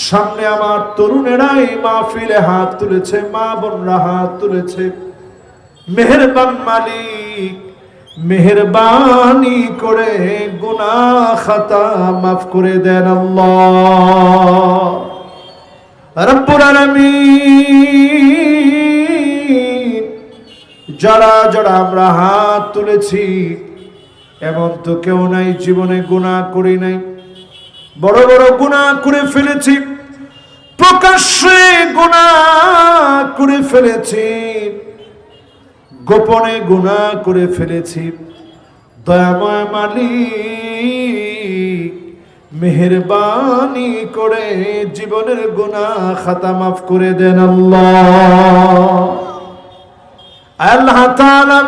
সামনে আমার তরুণেরা এই মাহফিলে হাত তুলেছে, মা বোনরা হাত তুলেছে। মেহেরবান মালিক, মেহেরবানি করে গুনাহ খাতা মাফ করে দেন আল্লাহ রব্বুল আলামিন। যারা যারা আমরা হাত তুলেছি, এমন তো কেউ নাই জীবনে গুনাহ করি নাই। বড় বড় গুনাহ করে ফেলেছি, প্রকাশ্যে গুনাহ করে ফেলেছি, গোপনে গুনাহ করে ফেলেছি। দয়াময় মালিক, মেহেরবানি করে জীবনের গুনাহ খাতা মাফ করে দেন আল্লাহ। আল্লাহ তাআলা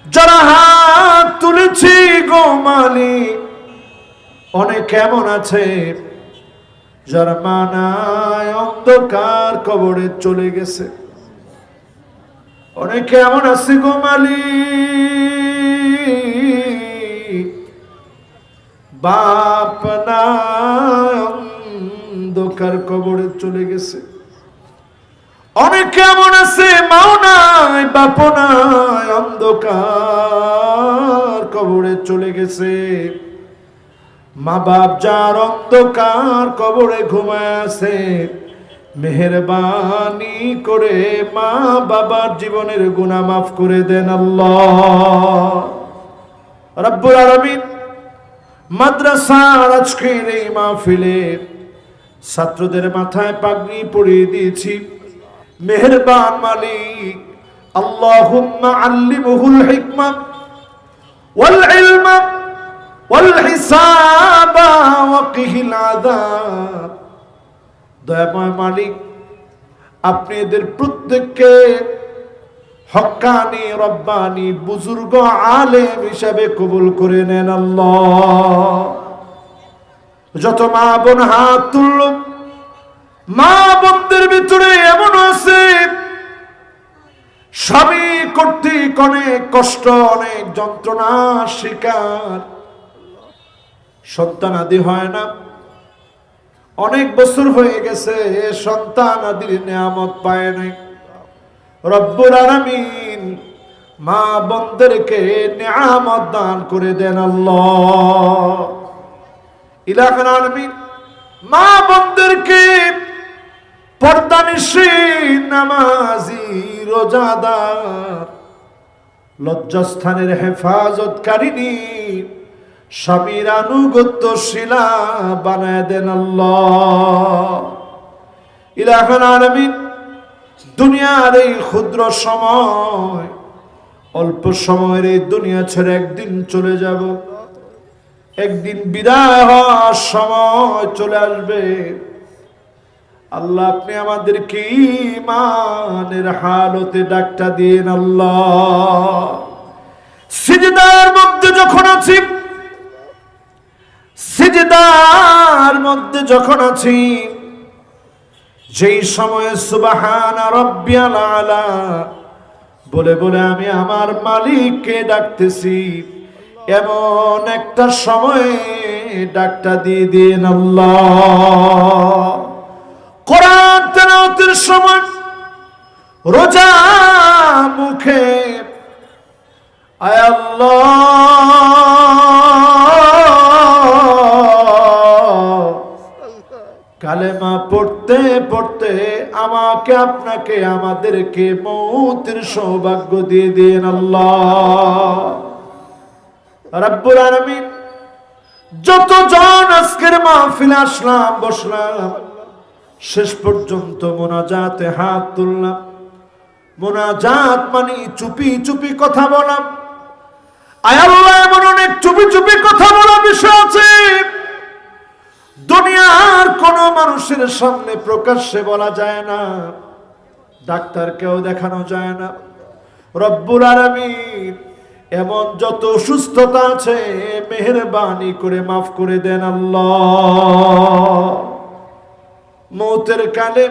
যারা হাত তুলেছি গো মালিক, অনেক এমন আছে যারা মানায় অন্ধকার কবরে চলে গেছে। অনেকে এমন আছে গো মালিক, বাপ নাই অন্ধকার কবরে চলে গেছে। অনেকে এমন আছে মাও নাই বাপ নাই অন্ধকার কবরে চলে গেছে। মা বাপ যার অন্ধকার কবরে ঘুমায় আছে, মেহেরবানি করে মা বাবার জীবনের গুনাহ মাফ করে দেন আল্লাহ রব্বুল আলামিন। মাদ্রাসার আজকের এই মাহফিলে ছাত্রদের মাথায় পাগড়ি পরিয়ে দিয়েছি। মেহেরবান মালিক, আল্লাহুম্মা আল্লিমহুল হিকমা ওয়াল ইলমা ওয়াল হিসাবা ওয়া কিহিল আযাব। দয়াময় মালিক, আপনি এদের প্রত্যেককে হক্কানি রব্বানি বুজুর্গ আলেম হিসাবে কবুল করে নেন আল্লাহ। যত মা বোন হাত তুলল, মা বোনদের ভিতরে এমন আছে স্বামী কর্তৃক অনেক কষ্ট, অনেক যন্ত্রণা শিকার, সন্তান আদি হয় না, অনেক বছর হয়ে গেছে সন্তান আদির নিয়ামত পায় নাই। রব্বুল আলামিন মা বোনদেরকে নিয়ামত দান করে দেন আল্লাহ ইলাহুল আলামিন। মা বোনদেরকে পর্দানিশী, নামাজি, রোজাদার, লজ্জাস্থানের হেফাজতকারিনী, স্বামীর আনুগত্যশীলা বানায় দেন আল্লাহ ইলাহুল আলামিন। দুনিয়ার এই ক্ষুদ্র সময়, অল্প সময়ের এই দুনিয়া ছেড়ে একদিন চলে যাব, একদিন বিদায় হওয়ার সময় চলে আসবে। আল্লাহ, আপনি আমাদেরকে ঈমানের হালতে ডাকটা দিন আল্লাহ। সিজদার মধ্যে যখন আছি, সিজদার মধ্যে যখন আছি, যেই সময়ে সুবহানা রাব্বিয়াল আলা বলে বলে আমি আমার মালিককে ডাকতেছি, এমন একটা সময়ে ডাকটা দিয়ে দিন আল্লাহ। কোরআন তেলাওয়াতের সময়, রোজা মুখে আয় আল্লাহ কালেমা পড়তে পড়তে আমাকে আপনাকে আমাদেরকে মৌতের সৌভাগ্য দিয়ে দিন আল্লাহ রাব্বুল আলামিন। যতজন আজকের মাহফিলে আসলাম বসলাম, শেষ পর্যন্ত মোনাজাতে হাত তুললাম। মোনাজাত মানে চুপি চুপি কথা বলা। আয় আল্লাহ, এমন অনেক চুপি চুপি কথা বলা বিষয় আছে দুনিয়ার কোন মানুষের সামনে প্রকাশ্যে বলা যায় না, ডাক্তারকেও দেখানো যায় না। রব্বুল আলামিন এমন যত অসুস্থতা আছে মেহেরবানি করে মাফ করে দেন আল্লাহ। মৌতের কালে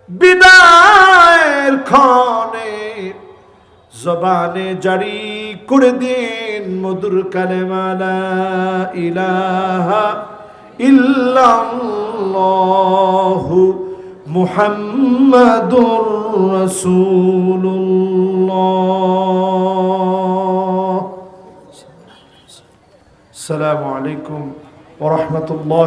বিদায়ের ক্ষণে জবানে জারি করে দিন মধুর কালেমা লা ইলাহা ইল্লাল্লাহু মুহাম্মাদুর রাসূলুল্লাহ। আসসালামু আলাইকুম ওয়া রাহমাতুল্লাহি